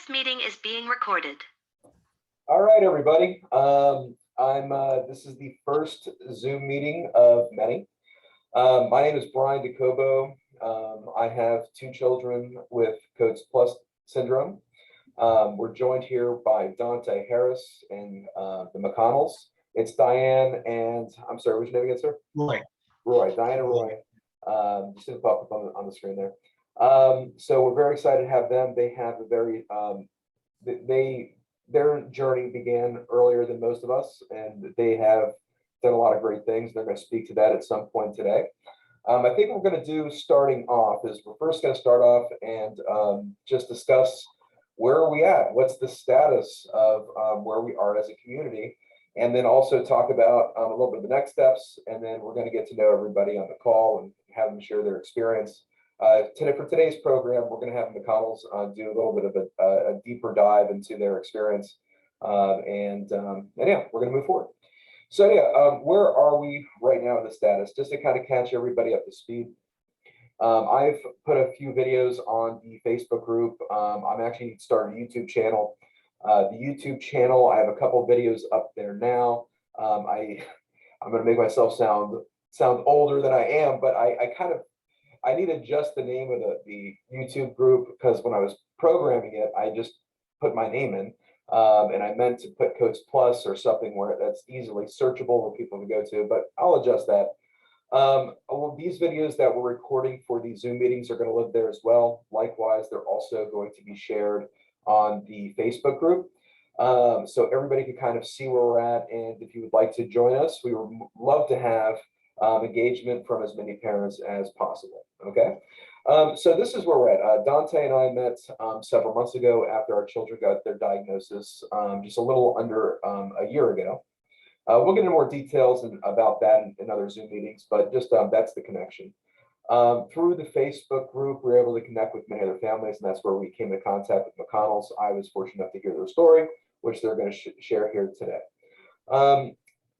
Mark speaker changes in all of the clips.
Speaker 1: This meeting is being recorded.
Speaker 2: All right, everybody. This is the first Zoom meeting of many. My name is Brian DeCobo. I have two children with Coates Plus syndrome. We're joined here by Dante Harris and the McConnells. It's Diane and, I'm sorry, what's your name again, sir? Roy, Diane and Roy. Just didn't pop up on the screen there. So we're very excited to have them. They have a very, their journey began earlier than most of us, and they have done a lot of great things. They're going to speak to that at some point today. I think what we're going to do starting off is we're first going to start off and just discuss where are we at? What's the status of where we are as a community? And then also talk about a little bit of the next steps. And then we're going to get to know everybody on the call and have them share their experience. For today's program, we're going to have McConnells do a little bit of a deeper dive into their experience. And yeah, we're going to move forward. So yeah, where are we right now in the status? Just to kind of catch everybody up to speed. I've put a few videos on the Facebook group. I'm actually starting a YouTube channel. The YouTube channel, I have a couple of videos up there now. I'm going to make myself sound older than I am, but I need to adjust the name of the YouTube group because when I was programming it, I just put my name in, and I meant to put Coates Plus or something where that's easily searchable for people to go to, but I'll adjust that. These videos that we're recording for these Zoom meetings are going to live there as well. Likewise, they're also going to be shared on the Facebook group. So everybody can kind of see where we're at. And if you would like to join us, we would love to have engagement from as many parents as possible. Okay. So this is where we're at. Dante and I met several months ago after our children got their diagnosis, just a little under a year ago. We'll get into more details about that in other Zoom meetings, but just that's the connection. Through the Facebook group, we were able to connect with many other families, and that's where we came into contact with McConnells. I was fortunate enough to hear their story, which they're going to share here today.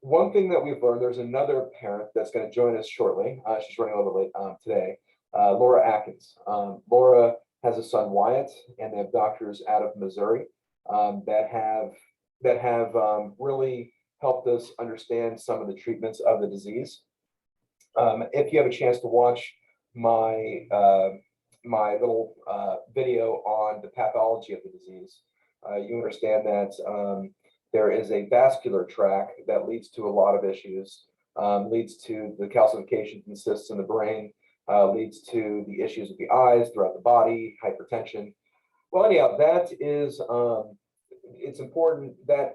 Speaker 2: One thing that we've learned, there's another parent that's going to join us shortly. She's running a little late today, Laura Atkins. Laura has a son, Wyatt, and they have doctors out of Missouri that have really helped us understand some of the treatments of the disease. If you have a chance to watch my my little video on the pathology of the disease, you understand that there is a vascular tract that leads to a lot of issues, leads to the calcification and cysts in the brain, leads to the issues with the eyes throughout the body, hypertension. Well, anyhow, that is, it's important that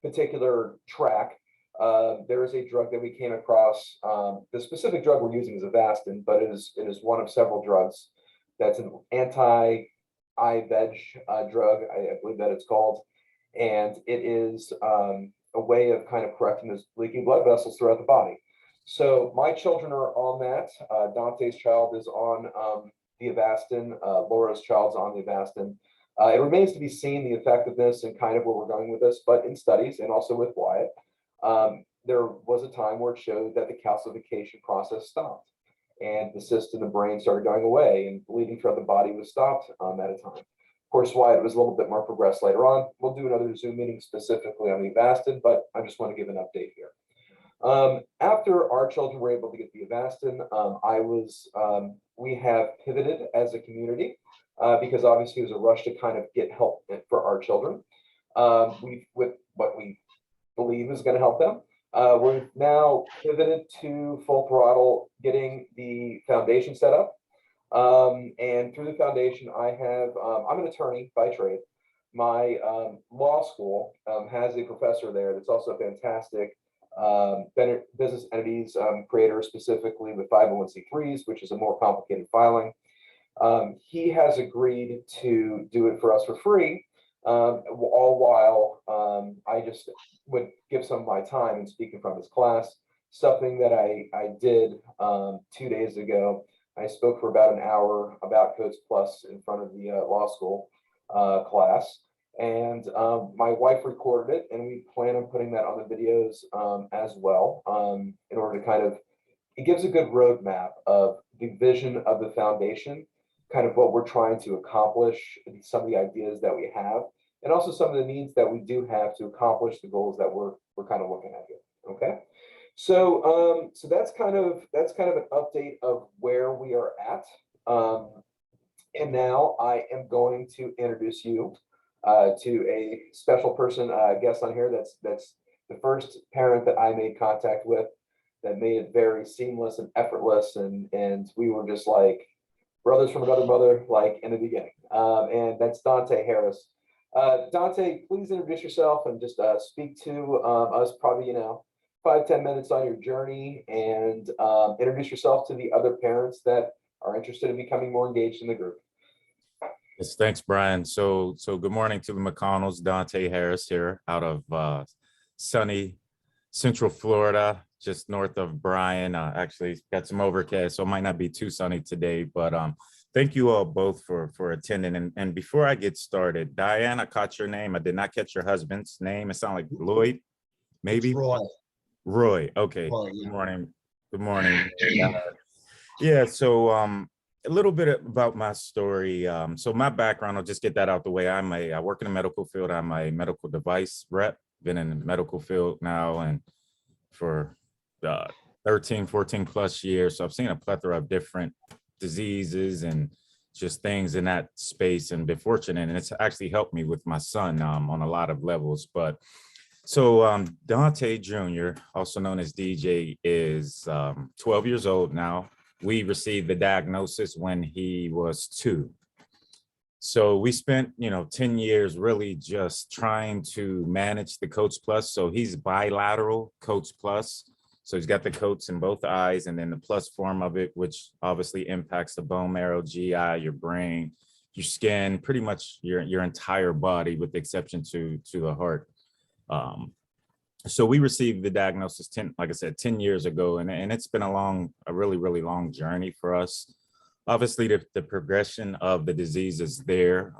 Speaker 2: particular track. There is a drug that we came across. The specific drug we're using is Avastin, but it is one of several drugs. That's an anti-IVEG drug, I believe that it's called, and it is a way of kind of correcting those leaky blood vessels throughout the body. So my children are on that. Dante's child is on the Avastin. Laura's child's on the Avastin. It remains to be seen the effectiveness and kind of where we're going with this, but in studies and also with Wyatt, there was a time where it showed that the calcification process stopped and the cyst in the brain started going away and bleeding throughout the body was stopped at a time. Of course, Wyatt was a little bit more progressed later on. We'll do another Zoom meeting specifically on the Avastin, but I just want to give an update here. After our children were able to get the Avastin, we have pivoted as a community. Because obviously it was a rush to kind of get help for our children. With what we believe is going to help them. We're now pivoted to full throttle getting the foundation set up. And through the foundation, I'm an attorney by trade. My law school has a professor there that's also a fantastic business entities creator, specifically with 501c3s, which is a more complicated filing. He has agreed to do it for us for free, all while I just would give some of my time and speaking from his class, something that I did 2 days ago. I spoke for about an hour about Coates Plus in front of the law school class, and my wife recorded it, and we plan on putting that on the videos as well in order to kind of, it gives a good roadmap of the vision of the foundation, kind of what we're trying to accomplish, some of the ideas that we have, and also some of the needs that we do have to accomplish the goals that we're kind of looking at here. Okay. So that's kind of an update of where we are at. And now I am going to introduce you to a special person, guest on here. That's the first parent that I made contact with that made it very seamless and effortless, and we were just like brothers from another mother, like in the beginning. And that's Dante Harris. Dante, please introduce yourself and just speak to us, probably 5-10 minutes on your journey, and introduce yourself to the other parents that are interested in becoming more engaged in the group.
Speaker 1: Yes, thanks, Brian. So good morning to the McConnells. Dante Harris here out of sunny Central Florida, just north of Brian. Actually got some overcast, so it might not be too sunny today, but thank you all both for attending. And before I get started, Diane, I caught your name. I did not catch your husband's name. It sounded like Lloyd, maybe?
Speaker 3: It's Roy.
Speaker 1: Roy, okay.
Speaker 3: Roy, yeah.
Speaker 1: Good morning. Good morning. Yeah, so a little bit about my story. So my background, I'll just get that out the way. I work in the medical field. I'm a medical device rep, been in the medical field now and for 13, 14 plus years. So I've seen a plethora of different diseases and just things in that space, and been fortunate. And it's actually helped me with my son on a lot of levels. But so Dante Jr., also known as DJ, is 12 years old now. We received the diagnosis when he was 2. So we spent, 10 years really just trying to manage the Coats Plus. So he's bilateral Coats Plus. So he's got the coats in both eyes, and then the plus form of it, which obviously impacts the bone marrow, GI, your brain, your skin, pretty much your entire body, with the exception to the heart. So we received the diagnosis 10 years ago, and it's been a really, really long journey for us. Obviously, the progression of the disease is there.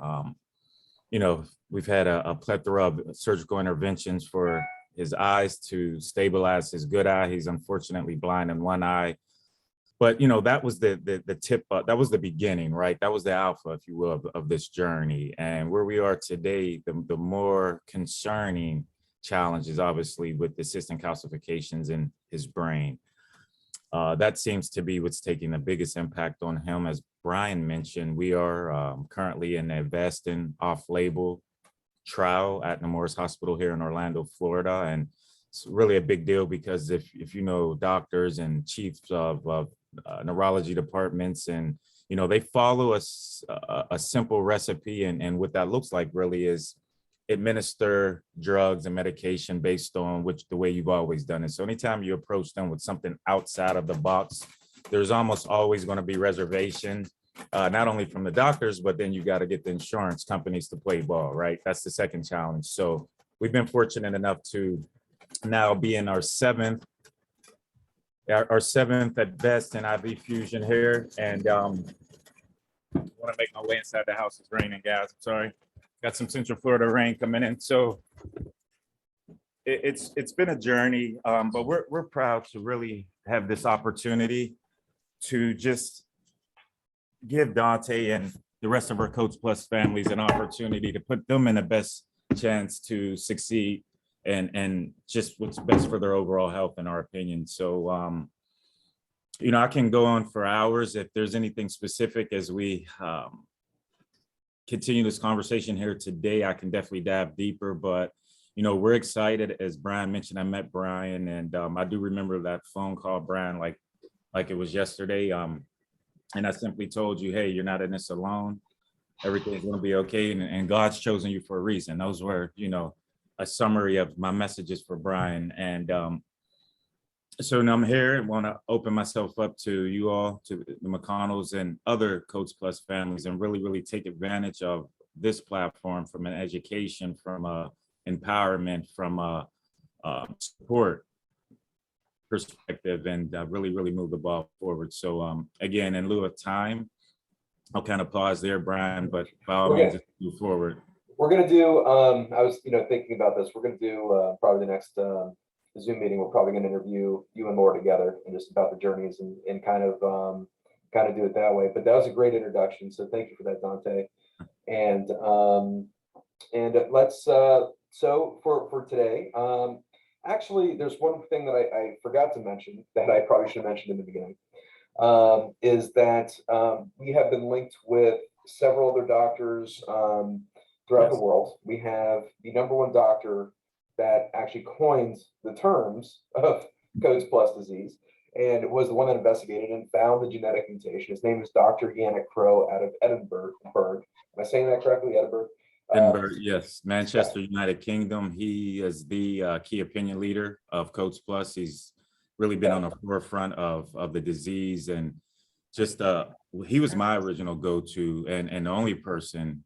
Speaker 1: We've had a plethora of surgical interventions for his eyes to stabilize his good eye. He's unfortunately blind in one eye. But, that was the tip, that was the beginning, right? That was the alpha, if you will, of this journey. And where we are today, the more concerning challenges, obviously, with the cystic calcifications in his brain. That seems to be what's taking the biggest impact on him. As Brian mentioned, we are currently in a Avastin off-label trial at Nemours Hospital here in Orlando, Florida. And it's really a big deal because if you know doctors and chiefs of neurology departments, and they follow a simple recipe, and what that looks like really is administer drugs and medication based on the way you've always done it. So anytime you approach them with something outside of the box, there's almost always going to be reservation, not only from the doctors, but then you got to get the insurance companies to play ball, right? That's the second challenge. So we've been fortunate enough to now be in our seventh at best in IV fusion here. And I want to make my way inside the house. It's raining, guys. I'm sorry. Got some Central Florida rain coming in. So it's been a journey, but we're proud to really have this opportunity to just give Dante and the rest of our Coats Plus families an opportunity to put them in the best chance to succeed and just what's best for their overall health, in our opinion. So, I can go on for hours. If there's anything specific as we continue this conversation here today, I can definitely dive deeper, but we're excited. As Brian mentioned, I met Brian, and I do remember that phone call, Brian, like it was yesterday. And I simply told you, hey, you're not in this alone. Everything's going to be okay. And God's chosen you for a reason. Those were, a summary of my messages for Brian. And so now I'm here and want to open myself up to you all, to the McConnells and other Coats Plus families, and really, really take advantage of this platform from an education, from a empowerment, from a support perspective, and really, really move the ball forward. So again, in lieu of time, I'll kind of pause there, Brian, but by all means, move forward.
Speaker 2: We're going to do, I was, thinking about this, we're going to do probably the next Zoom meeting. We're probably going to interview you and Laura together and just about the journeys and kind of kind of do it that way. But that was a great introduction, so thank you for that, Dante. And let's so for today, actually, there's one thing that I forgot to mention that I probably should have mentioned in the beginning, is that we have been linked with several other doctors throughout the world. We have the #1 doctor that actually coined the terms of Coats plus disease, and it was the one that investigated and found the genetic mutation. His name is Dr. Yannick Crow out of Edinburgh. Am I saying that correctly, Edinburgh?
Speaker 1: Edinburgh, yes, Manchester, United Kingdom. He is the key opinion leader of Coats Plus. He's really been on the forefront of the disease, and just he was my original go-to and the only person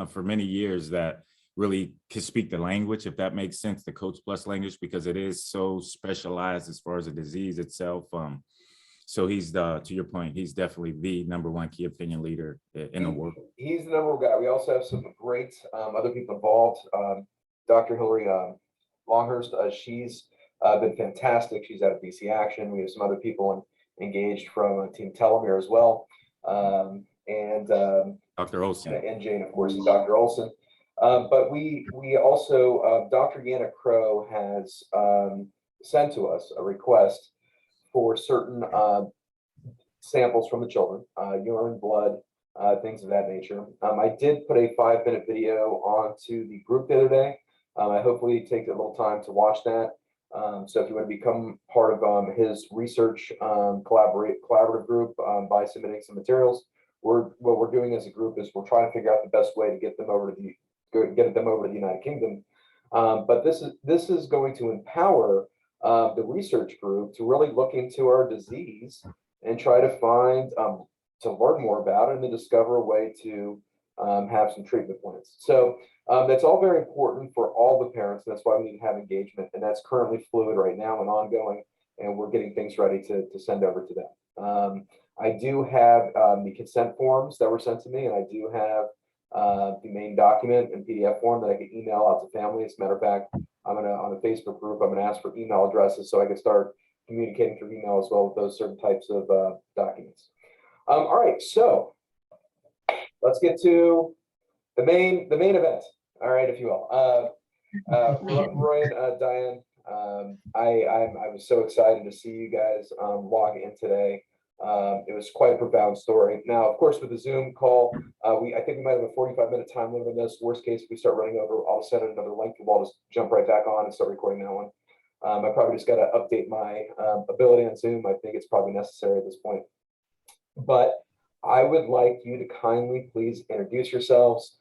Speaker 1: for many years that really could speak the language, if that makes sense, the Coats Plus language, because it is so specialized as far as the disease itself. So he's to your point, he's definitely the #1 key opinion leader in the world.
Speaker 2: He's the #1 guy. We also have some great other people involved. Dr. Hillary Longhurst, she's been fantastic. She's out of BC Action. We have some other people engaged from Team Telomere as well. And
Speaker 1: Dr. Olson.
Speaker 2: And Jane, of course, and Dr. Olson. But we also, Dr. Yannick Crow has sent to us a request for certain samples from the children, urine, blood, things of that nature. I did put a 5-minute video onto the group the other day. I hopefully take a little time to watch that. So if you want to become part of his research collaborative group by submitting some materials, what we're doing as a group is we're trying to figure out the best way to get them over to the United Kingdom. But this is going to empower the research group to really look into our disease and try to find to learn more about it and to discover a way to have some treatment plans. So that's all very important for all the parents. That's why we need to have engagement, and that's currently fluid right now and ongoing, and we're getting things ready to send over to them. I do have the consent forms that were sent to me, and I do have the main document in PDF form that I can email out to families. As a matter of fact, on the Facebook group, I'm gonna ask for email addresses so I can start communicating through email as well with those certain types of documents. All right, so let's get to the main event. All right, if you will. Roy and Diane, I was so excited to see you guys log in today. It was quite a profound story. Now, of course, with the Zoom call, I think we might have a 45-minute time limit on this. Worst case, if we start running over, I'll send another link. We'll just jump right back on and start recording that one. I probably just got to update my ability on Zoom. I think it's probably necessary at this point. But I would like you to kindly please introduce yourselves.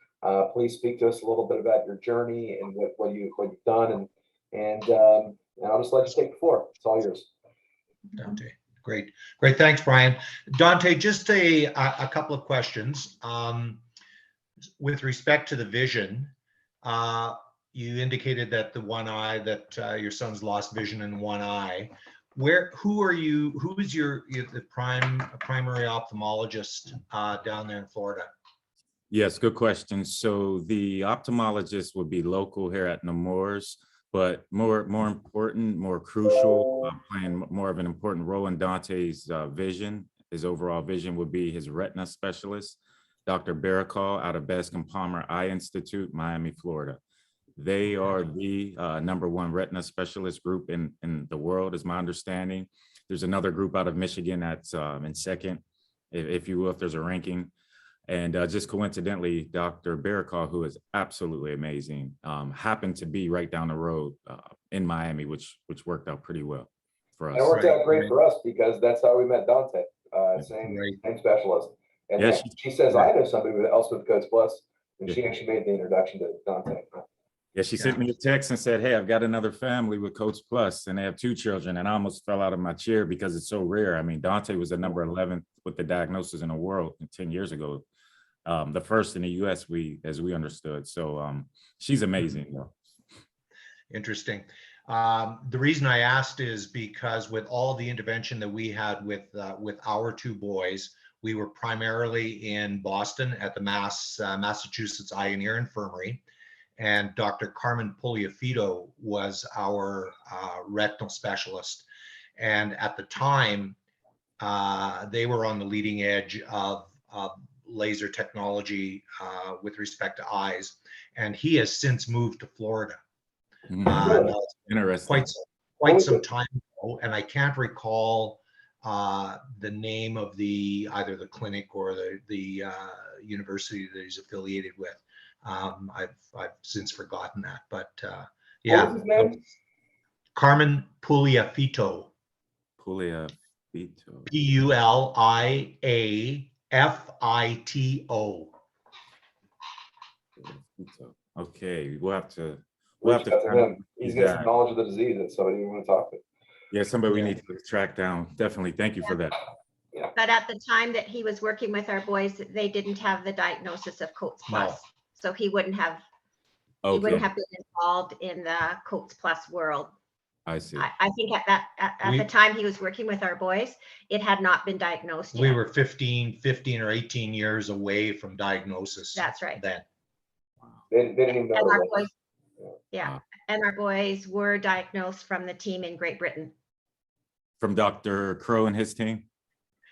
Speaker 2: Please speak to us a little bit about your journey and what you've done, and I'll just let you take the floor. It's all yours.
Speaker 3: Dante, great. Thanks, Brian. Dante, just a couple of questions. With respect to the vision, you indicated that the one eye, that your son's lost vision in one eye. Who is the primary ophthalmologist down there in Florida?
Speaker 1: Yes, good question. So the ophthalmologist would be local here at Nemours, but more important, more crucial, playing more of an important role in Dante's vision, his overall vision, would be his retina specialist, Dr. Barakal out of Bascom Palmer Eye Institute, Miami, Florida. They are the #1 retina specialist group in the world, is my understanding. There's another group out of Michigan that's in second, if you will, if there's a ranking. And just coincidentally, Dr. Barakal, who is absolutely amazing, happened to be right down the road in Miami, which worked out pretty well for us.
Speaker 2: It worked out great for us because that's how we met Dante, same specialist. And
Speaker 1: yeah,
Speaker 2: she says, I know somebody else with Coats Plus, and she actually made the introduction to Dante.
Speaker 1: Yeah, she sent me a text and said, hey, I've got another family with Coats Plus, and they have 2 children. And I almost fell out of my chair because it's so rare. I mean, Dante was the number 11 with the diagnosis in the world 10 years ago. The first in the US, as we understood. So she's amazing. Though.
Speaker 3: Interesting. The reason I asked is because with all of the intervention that we had with our 2 boys, we were primarily in Boston at the Massachusetts Eye and Ear Infirmary. And Dr. Carmen Pugliafito was our retinal specialist. And at the time, They were on the leading edge of laser technology with respect to eyes, and he has since moved to Florida.
Speaker 1: Mhm.
Speaker 3: Now,
Speaker 1: Interesting.
Speaker 3: quite some time ago, and I can't recall the name of either the clinic or the university that he's affiliated with. I've since forgotten that, but
Speaker 2: What
Speaker 3: yeah,
Speaker 2: was his name?
Speaker 3: Carmen Puliafito.
Speaker 1: Puliafito.
Speaker 3: Puliafito.
Speaker 1: Okay, we'll have to
Speaker 2: Reach out to him. He's got some
Speaker 1: that.
Speaker 2: knowledge of the disease. That's somebody we want to talk to.
Speaker 1: Yeah, somebody we
Speaker 3: Yeah.
Speaker 1: need to track down. Definitely. Thank you for that.
Speaker 4: But at the time that he was working with our boys, they didn't have the diagnosis of Coates Plus.
Speaker 3: No.
Speaker 4: So he wouldn't have
Speaker 1: Okay,
Speaker 4: been involved in the Coates Plus world.
Speaker 1: I see.
Speaker 4: I think at the time he was working with our boys, it had not been diagnosed yet.
Speaker 3: We were 15 or 18 years away from diagnosis.
Speaker 4: That's right.
Speaker 3: Then.
Speaker 2: They didn't even know.
Speaker 4: And our
Speaker 2: it was.
Speaker 4: boys, yeah, and our boys were diagnosed from the team in Great Britain.
Speaker 1: From Dr. Crow and his team?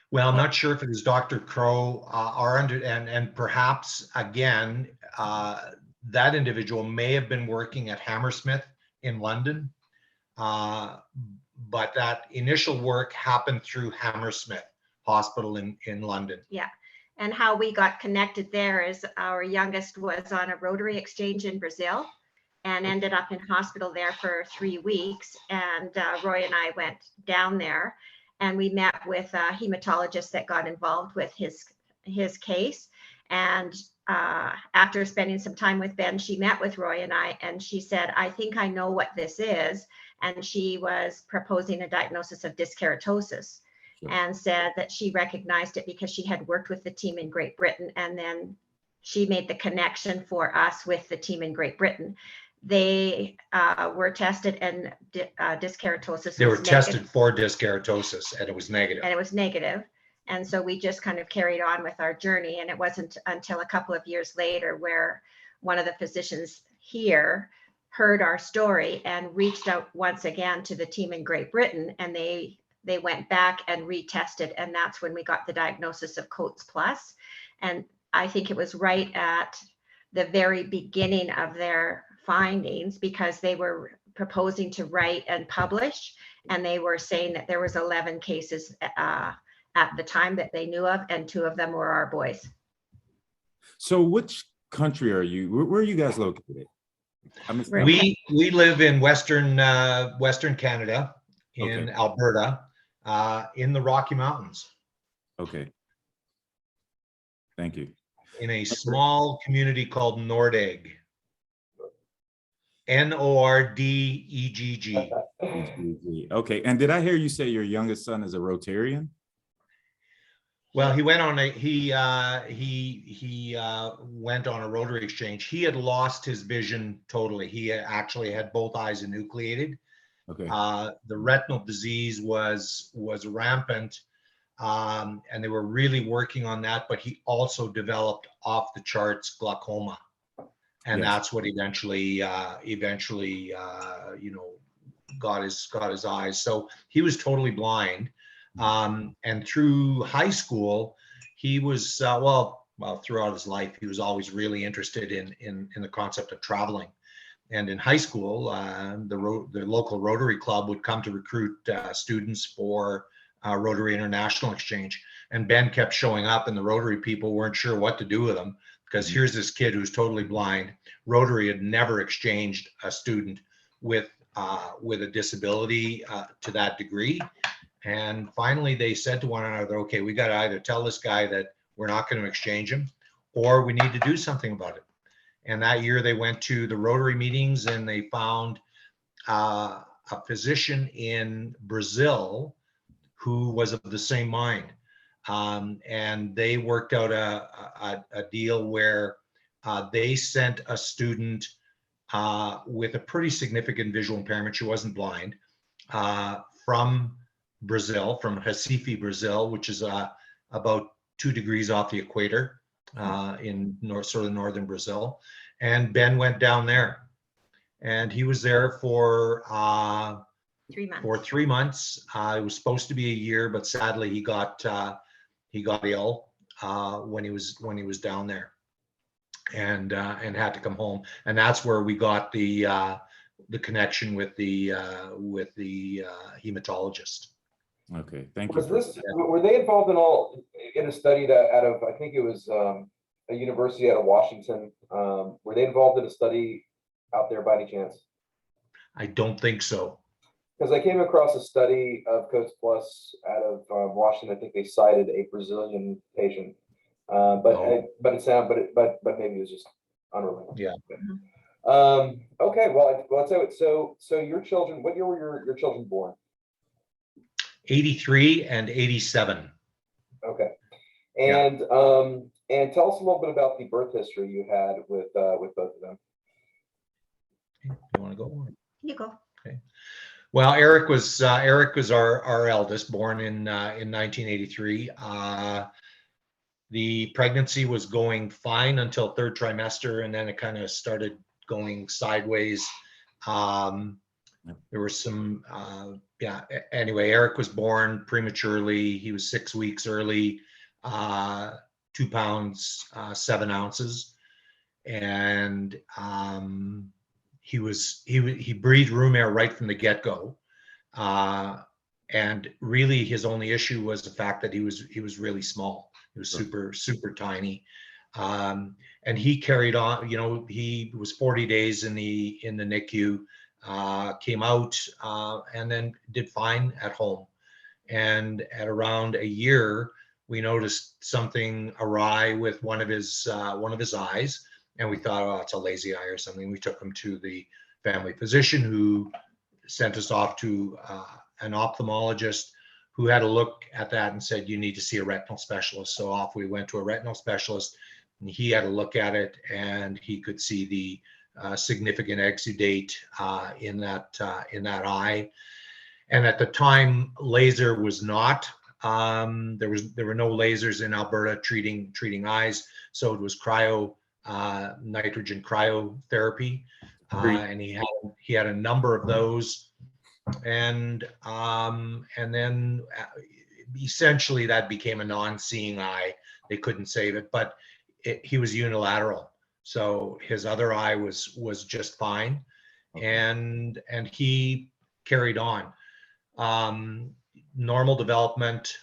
Speaker 3: Well, I'm not sure if it was Dr. Crow and perhaps again, that individual may have been working at Hammersmith in London. But that initial work happened through Hammersmith Hospital in London.
Speaker 4: Yeah. And how we got connected there is our youngest was on a Rotary exchange in Brazil and ended up in hospital there for 3 weeks. And Roy and I went down there and we met with a hematologist that got involved with his case. And after spending some time with Ben, she met with Roy and I, and she said, I think I know what this is. And she was proposing a diagnosis of dyskeratosis. Sure. And said that she recognized it because she had worked with the team in Great Britain. And then she made the connection for us with the team in Great Britain. They were tested and dyskeratosis.
Speaker 3: They were tested for dyskeratosis and it was negative. And so we just kind of carried on with our journey. And it wasn't until a couple of years later where one of the physicians here heard our story and reached out once again to the team in Great Britain, and they went back and retested, and that's when we got the diagnosis of Coates Plus. And I think it was right at the very beginning of their findings, because they were proposing to write and publish, and they were saying that there was 11 cases at the time that they knew of, and 2 of them were our boys.
Speaker 1: So which country are you? Where are you guys located?
Speaker 3: We live in Western Canada, in
Speaker 1: Okay.
Speaker 3: Alberta, in the Rocky Mountains.
Speaker 1: Okay. Thank you.
Speaker 3: In a small community called Nordegg. Nordegg.
Speaker 1: Okay. And did I hear you say your youngest son is a Rotarian?
Speaker 3: Well, he went on went on a Rotary exchange. He had lost his vision totally. He actually had both eyes enucleated.
Speaker 1: Okay.
Speaker 3: The retinal disease was rampant, and they were really working on that. But he also developed off the charts glaucoma, and that's what eventually got his eyes. So he was totally blind. And through high school, he was throughout his life, he was always really interested in the concept of traveling. And in high school, the local Rotary Club would come to recruit students for Rotary International Exchange. And Ben kept showing up, and the Rotary people weren't sure what to do with him, because here's this kid who's totally blind. Rotary had never exchanged a student with a disability to that degree. And finally, they said to one another, okay, we got to either tell this guy that we're not going to exchange him, or we need to do something about it. And that year they went to the Rotary meetings, and they found a physician in Brazil who was of the same mind. And they worked out a deal where they sent a student with a pretty significant visual impairment. She wasn't blind, from Brazil, from Recife, Brazil, which is about 2 degrees off the equator in northern Brazil. And Ben went down there, and he was there for
Speaker 4: 3 months.
Speaker 3: for 3 months. It was supposed to be a year, but sadly he got ill when he was down there, and had to come home. And that's where we got the connection with the hematologist.
Speaker 1: Okay, thank you
Speaker 2: Was
Speaker 1: for
Speaker 2: this, were they involved in a study that out of, I think it was a university out of Washington? Were they involved in a study out there by any chance?
Speaker 3: I don't think so.
Speaker 2: Because I came across a study of Coach Plus out of Washington. I think they cited a Brazilian patient, but maybe it was just unrelated.
Speaker 3: Yeah.
Speaker 2: Okay. Well, so your children. What year were your children born?
Speaker 3: 83 and 87.
Speaker 2: Okay. And tell us a little bit about the birth history you had with both of them.
Speaker 3: You want to go?
Speaker 4: You go.
Speaker 3: Okay. Well, Eric was our eldest, born in 1983. The pregnancy was going fine until third trimester, and then it kind of started going sideways. There were some, anyway, Eric was born prematurely. He was 6 weeks early, 2 pounds, 7 ounces. And he breathed room air right from the get-go. And really his only issue was the fact that he was really small. He was super, super tiny. And he carried on, he was 40 days in the NICU. Came out and then did fine at home. And at around a year, we noticed something awry with one of his eyes, and we thought, oh, it's a lazy eye or something. We took him to the family physician, who sent us off to an ophthalmologist, who had a look at that and said, you need to see a retinal specialist. So off we went to a retinal specialist, and he had a look at it, and he could see the significant exudate in that eye. And at the time, laser was not. There were no lasers in Alberta treating eyes, so it was nitrogen cryotherapy, and he had a number of those, and then essentially that became a non-seeing eye. They couldn't save it, but he was unilateral. So his other eye was just fine, and he carried on. Normal development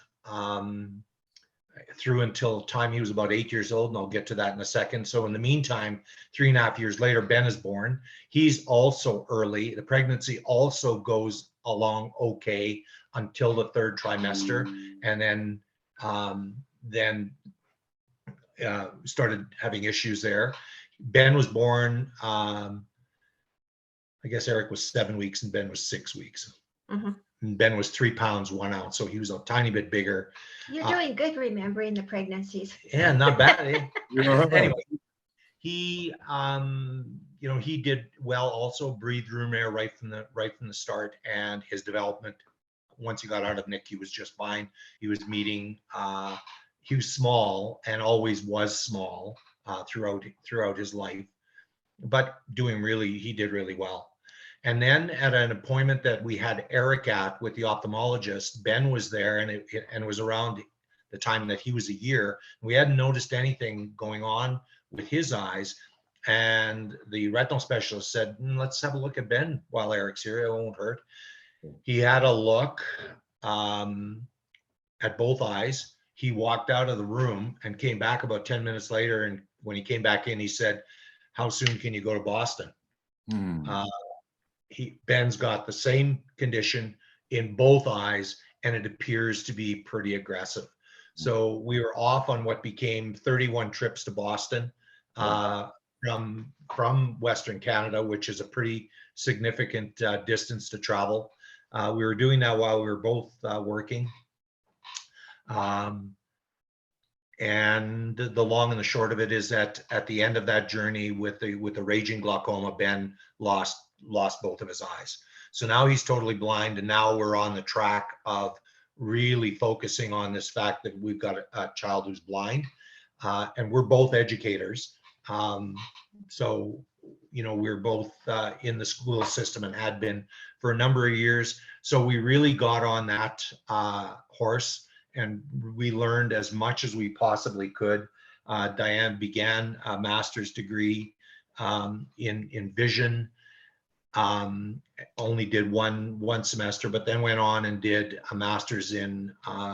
Speaker 3: through until the time he was about 8 years old, and I'll get to that in a second. So in the meantime, 3.5 years later, Ben is born. He's also early. The pregnancy also goes along okay until the third trimester, and then started having issues there. Ben was born, I guess Eric was 7 weeks and Ben was 6 weeks.
Speaker 4: Mm-hmm.
Speaker 3: And Ben was 3 pounds 1 ounce, so he was a tiny bit bigger.
Speaker 4: You're doing good remembering the pregnancies.
Speaker 3: Yeah, not bad. Anyway, he he did well. Also breathed room air right from the start, and his development, once he got out of NICU, was just fine. He was meeting. He was small and always was small throughout his life, but he did really well. And then at an appointment that we had Eric at with the ophthalmologist, Ben was there, and it was around the time that he was a year. We hadn't noticed anything going on with his eyes, and the retinal specialist said, let's have a look at Ben while Eric's here. It won't hurt. He had a look at both eyes. He walked out of the room and came back about 10 minutes later. And when he came back in, he said, how soon can you go to Boston? Ben's got the same condition in both eyes, and it appears to be pretty aggressive. So we were off on what became 31 trips to Boston from Western Canada, which is a pretty significant distance to travel. We were doing that while we were both working. And the long and the short of it is that at the end of that journey with the raging glaucoma, Ben lost both of his eyes. So now he's totally blind, and now we're on the track of really focusing on this fact that we've got a child who's blind, and we're both educators. So we're both in the school system and had been for a number of years. So we really got on that horse, and we learned as much as we possibly could. Diane began a master's degree in vision. Only did one semester, but then went on and did a master's in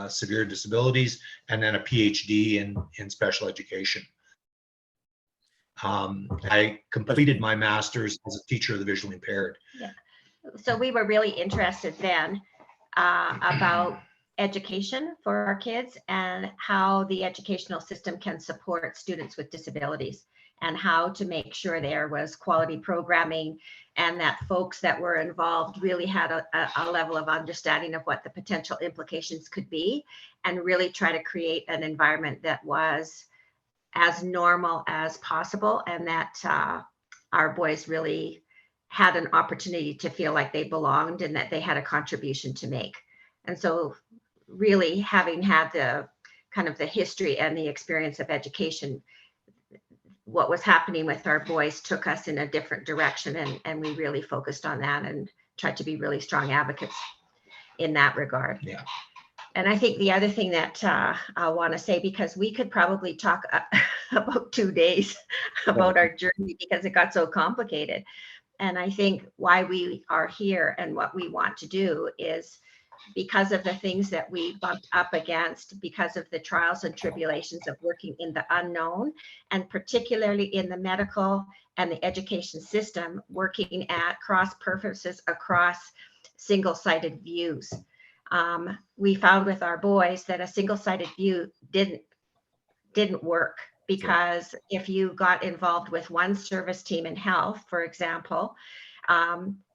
Speaker 3: severe disabilities, and then a PhD in special education. I completed my master's as a teacher of the visually impaired.
Speaker 4: Yeah. So we were really interested then about education for our kids and how the educational system can support students with disabilities, and how to make sure there was quality programming, and that folks that were involved really had a level of understanding of what the potential implications could be, and really try to create an environment that was as normal as possible, and that our boys really had an opportunity to feel like they belonged and that they had a contribution to make. And so really, having had the kind of the history and the experience of education, what was happening with our boys took us in a different direction, and we really focused on that and tried to be really strong advocates in that regard.
Speaker 3: Yeah.
Speaker 4: And I think the other thing that I want to say, because we could probably talk about 2 days about our journey because it got so complicated. And I think why we are here and what we want to do is because of the things that we bumped up against, because of the trials and tribulations of working in the unknown, and particularly in the medical and the education system, working at cross purposes across single-sided views. We found with our boys that a single-sided view didn't work, because if you got involved with one service team in health, for example,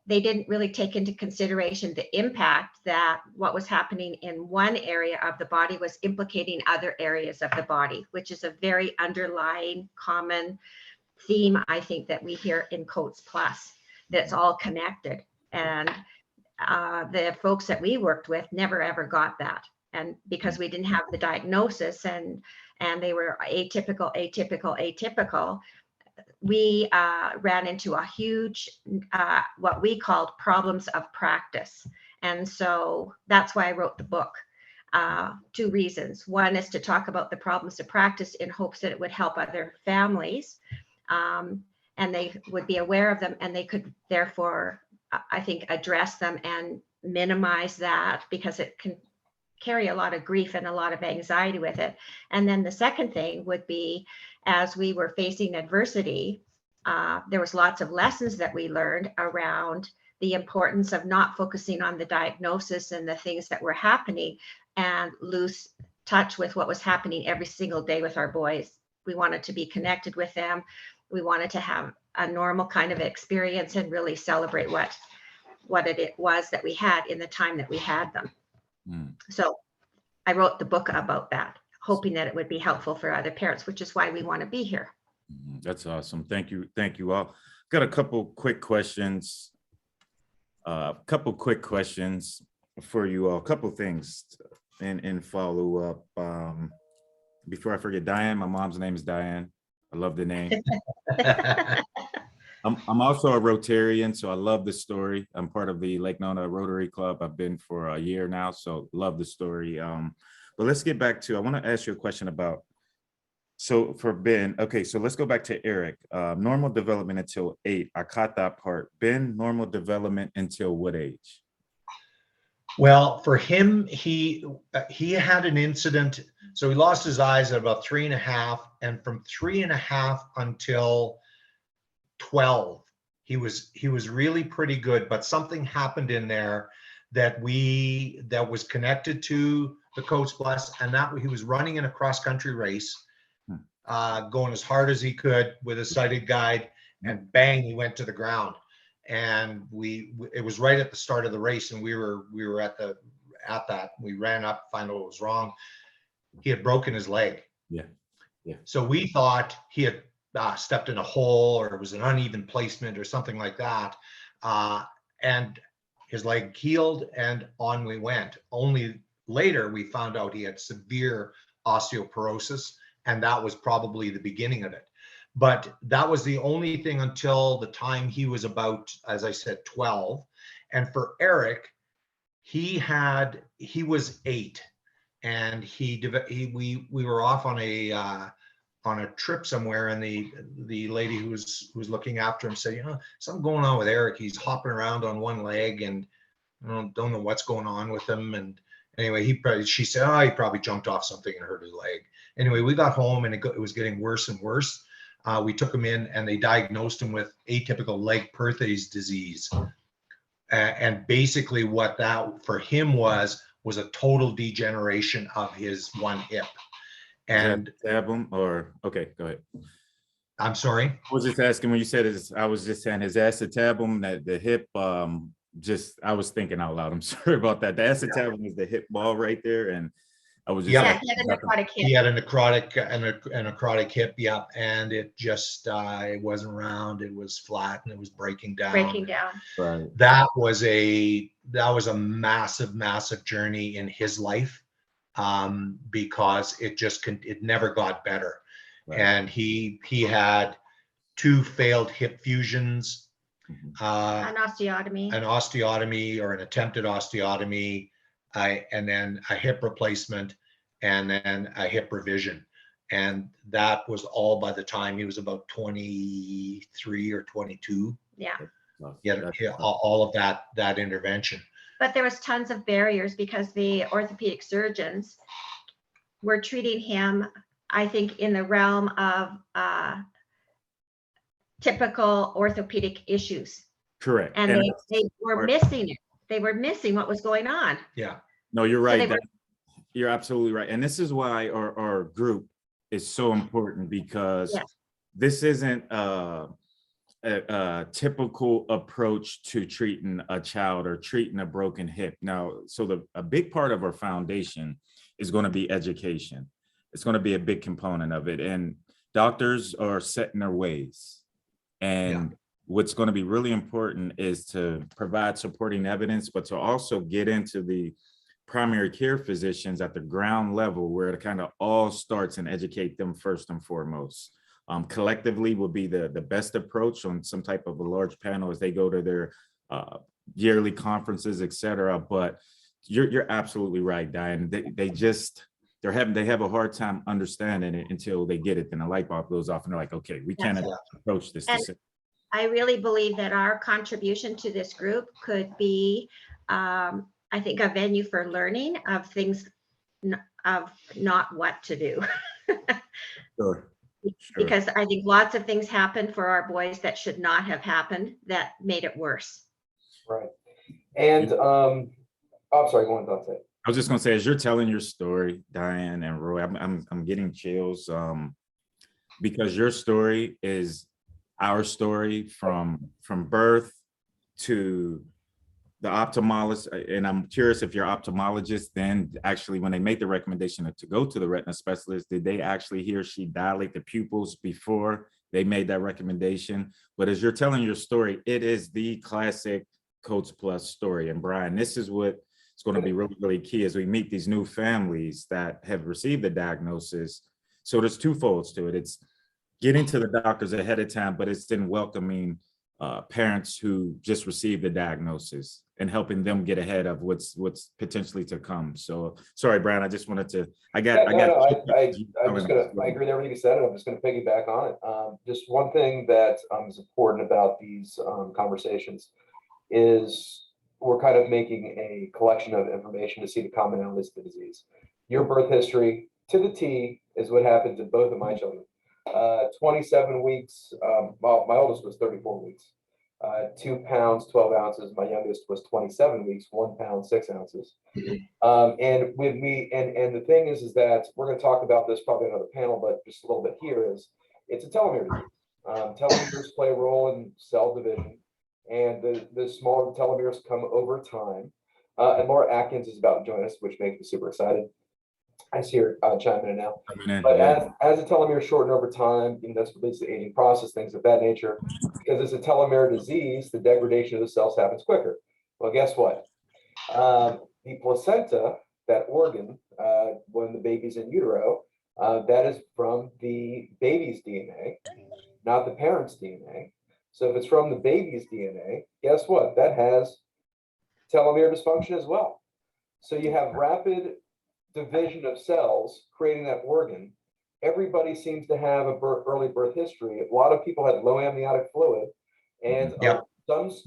Speaker 4: they didn't really take into consideration the impact that what was happening in one area of the body was implicating other areas of the body, which is a very underlying common theme, I think, that we hear in COATS Plus, that's all connected. And the folks that we worked with never ever got that. And because we didn't have the diagnosis, and they were atypical, we ran into a huge, what we called problems of practice. And so that's why I wrote the book. 2 reasons. One is to talk about the problems of practice in hopes that it would help other families, and they would be aware of them, and they could therefore, I think, address them and minimize that, because it can carry a lot of grief and a lot of anxiety with it. And then the second thing would be, as we were facing adversity, there was lots of lessons that we learned around the importance of not focusing on the diagnosis and the things that were happening, and lose touch with what was happening every single day with our boys. We wanted to be connected with them. We wanted to have a normal kind of experience and really celebrate what it was that we had in the time that we had them. So I wrote the book about that, hoping that it would be helpful for other parents, which is why we want to be here.
Speaker 1: That's awesome. Thank you all. Got a couple quick questions. For you all. A couple things in follow up. Before I forget, Diane, my mom's name is Diane. I love the name. I'm also a Rotarian, so I love the story. I'm part of the Lake Nona Rotary Club. I've been for a year now, so love the story. But let's get back to, I want to ask you a question about, so for Ben, okay, so let's go back to Eric. Normal development until 8. I caught that part. Ben, normal development until what age?
Speaker 3: Well, for him, he had an incident. So he lost his eyes at about 3.5, and from 3.5 until 12, he was really pretty good, but something happened in there that was connected to the COATS Plus, and that he was running in a cross-country race, going as hard as he could with a sighted guide, and bang, he went to the ground. And it was right at the start of the race, and we were at that. We ran up, find out what was wrong. He had broken his leg.
Speaker 1: Yeah.
Speaker 3: So we thought he had stepped in a hole, or it was an uneven placement or something like that. And his leg healed, and on we went. Only later we found out he had severe osteoporosis, and that was probably the beginning of it. But that was the only thing until the time he was about, as I said, 12. And for Eric, he was 8, and we were off on a trip somewhere, and the lady who was looking after him said, something going on with Eric. He's hopping around on one leg, and I don't know what's going on with him. And anyway, she said, he probably jumped off something and hurt his leg. Anyway, we got home, and it was getting worse and worse. We took him in, and they diagnosed him with atypical leg Perthes disease. And basically what that for him was a total degeneration of his one hip. And
Speaker 1: acetabulum, or okay, go ahead.
Speaker 3: I'm sorry.
Speaker 1: I was just asking when you said I was just saying his acetabulum, that the hip, I was thinking out loud. I'm sorry about that. The acetabulum is the hip ball right there, and I was just
Speaker 4: He had a necrotic hip.
Speaker 3: He had a necrotic hip, yeah, and it just it wasn't round, it was flat, and it was breaking down.
Speaker 1: Right.
Speaker 3: That was a massive journey in his life, because it never got better. Right. And he had 2 failed hip fusions,
Speaker 4: an osteotomy
Speaker 3: or an attempted osteotomy, and then a hip replacement, and then a hip revision. And that was all by the time he was about 23 or 22.
Speaker 4: Yeah.
Speaker 3: All of that intervention.
Speaker 4: But there was tons of barriers because the orthopedic surgeons were treating him, I think, in the realm of typical orthopedic issues.
Speaker 1: Correct.
Speaker 4: And they were missing it. They were missing what was going on.
Speaker 3: Yeah.
Speaker 1: No, you're right. You're absolutely right. And this is why our group is so important, because this isn't a typical approach to treating a child or treating a broken hip. Now, so a big part of our foundation is going to be education. It's going to be a big component of it. And doctors are set in their ways. And what's going to be really important is to provide supporting evidence, but to also get into the primary care physicians at the ground level, where it kind of all starts, and educate them first and foremost. Collectively would be the best approach on some type of a large panel as they go to their yearly conferences, etc. But you're absolutely right, Diane. They have a hard time understanding it until they get it. Then the light bulb goes off, and they're like, okay, we can't approach this.
Speaker 4: I really believe that our contribution to this group could be, I think, a venue for learning of things, of not what to do.
Speaker 1: Sure.
Speaker 4: Because I think lots of things happened for our boys that should not have happened, that made it worse.
Speaker 2: Right. And I'm sorry, go on, Dante.
Speaker 1: I was just going to say, as you're telling your story, Diane and Roy, I'm getting chills, because your story is our story from birth to the ophthalmologist. And I'm curious if your ophthalmologist then actually, when they made the recommendation to go to the retina specialist, did they actually, he or she, dilate the pupils before they made that recommendation? But as you're telling your story, it is the classic Coach Plus story. And Brian, this is what it's going to be really, really key as we meet these new families that have received the diagnosis. So there's 2 folds to it. It's getting to the doctors ahead of time, but it's then welcoming parents who just received the diagnosis and helping them get ahead of what's potentially to come. So sorry, Brian, I just wanted to, I agree
Speaker 2: with everything you said, and I'm just going to piggyback on it. Just one thing that is important about these conversations is we're kind of making a collection of information to see the commonalities of the disease. Your birth history to the T is what happened to both of my children. 27 weeks, well, my oldest was 34 weeks, 2 pounds, 12 ounces. My youngest was 27 weeks, 1 pound, 6 ounces. And when and the thing is that we're going to talk about this probably another panel, but just a little bit here is it's a telomere disease. Telomeres play a role in cell division, and the smaller the telomeres come over time. And Laura Atkins is about to join us, which makes me super excited. I see her chiming in now. But as the telomeres shorten over time, that's what leads to the aging process, things of that nature. Because it's a telomere disease, the degradation of the cells happens quicker. Well, guess what? The placenta, that organ, when the baby's in utero, that is from the baby's DNA. not the parent's DNA. So if it's from the baby's DNA, guess what? That has telomere dysfunction as well. So you have rapid division of cells creating that organ. Everybody seems to have a early birth history. A lot of people had low amniotic fluid, and
Speaker 3: Yep.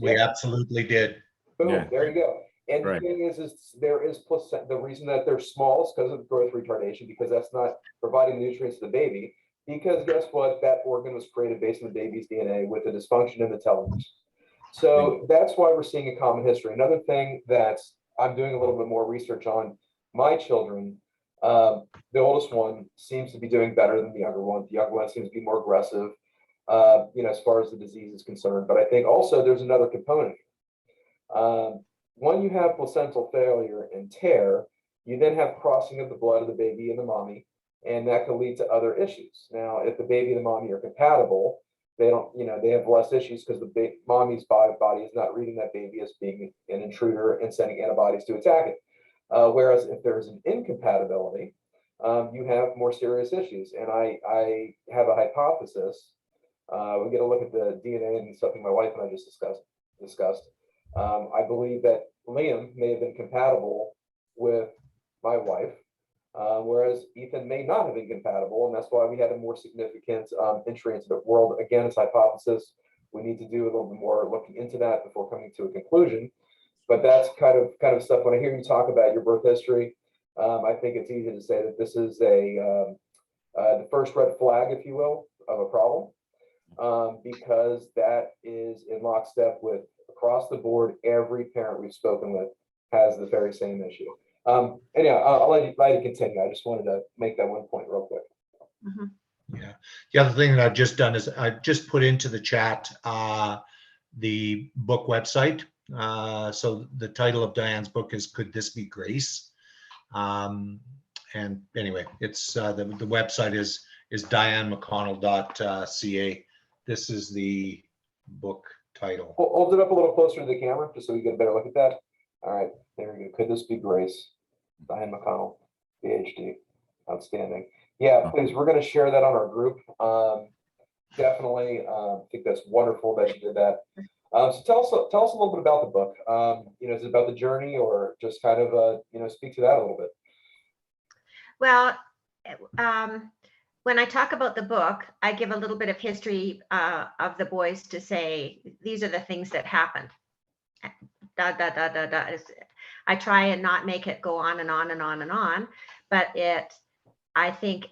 Speaker 3: We
Speaker 2: yeah,
Speaker 3: absolutely did.
Speaker 2: boom,
Speaker 1: Yeah.
Speaker 2: there you go. And
Speaker 1: Right.
Speaker 2: the thing is there is the reason that they're small is because of growth retardation, because that's not providing nutrients to the baby. Because guess what? That organ was created based on the baby's DNA with a dysfunction in the telomeres. So that's why we're seeing a common history. Another thing that I'm doing a little bit more research on my children. The oldest one seems to be doing better than the younger one. The younger one seems to be more aggressive, as far as the disease is concerned. But I think also there's another component. When you have placental failure and tear, you then have crossing of the blood of the baby and the mommy, and that can lead to other issues. Now, if the baby and the mommy are compatible, they don't, they have less issues because the mommy's body is not reading that baby as being an intruder and sending antibodies to attack it. Whereas if there's an incompatibility, you have more serious issues. And I have a hypothesis. We get a look at the DNA and something my wife and I just discussed. I believe that Liam may have been compatible with my wife, whereas Ethan may not have been compatible, and that's why we had a more significant entry into the world. Again, it's hypothesis. We need to do a little bit more looking into that before coming to a conclusion. But that's kind of stuff. When I hear you talk about your birth history, I think it's easy to say that this is the first red flag, if you will, of a problem, because that is in lockstep with across the board. Every parent we've spoken with has the very same issue. Anyhow, I'll let you continue. I just wanted to make that one point real quick.
Speaker 3: Yeah. The other thing that I've just done is I've just put into the chat the book website. So the title of Diane's book is "Could This Be Grace?" And anyway, it's the website is dianemcconnell.ca. This is the book title.
Speaker 2: Hold it up a little closer to the camera just so we get a better look at that. All right, there we go. Could This Be Grace? Diane McConnell, PhD. Outstanding. Yeah, please, we're going to share that on our group. Definitely, I think that's wonderful that you did that. So tell us a little bit about the book. Is it about the journey, or just kind of speak to that a little bit?
Speaker 4: Well, when I talk about the book, I give a little bit of history of the boys to say, these are the things that happened. I try and not make it go on and on and on and on, but it, I think,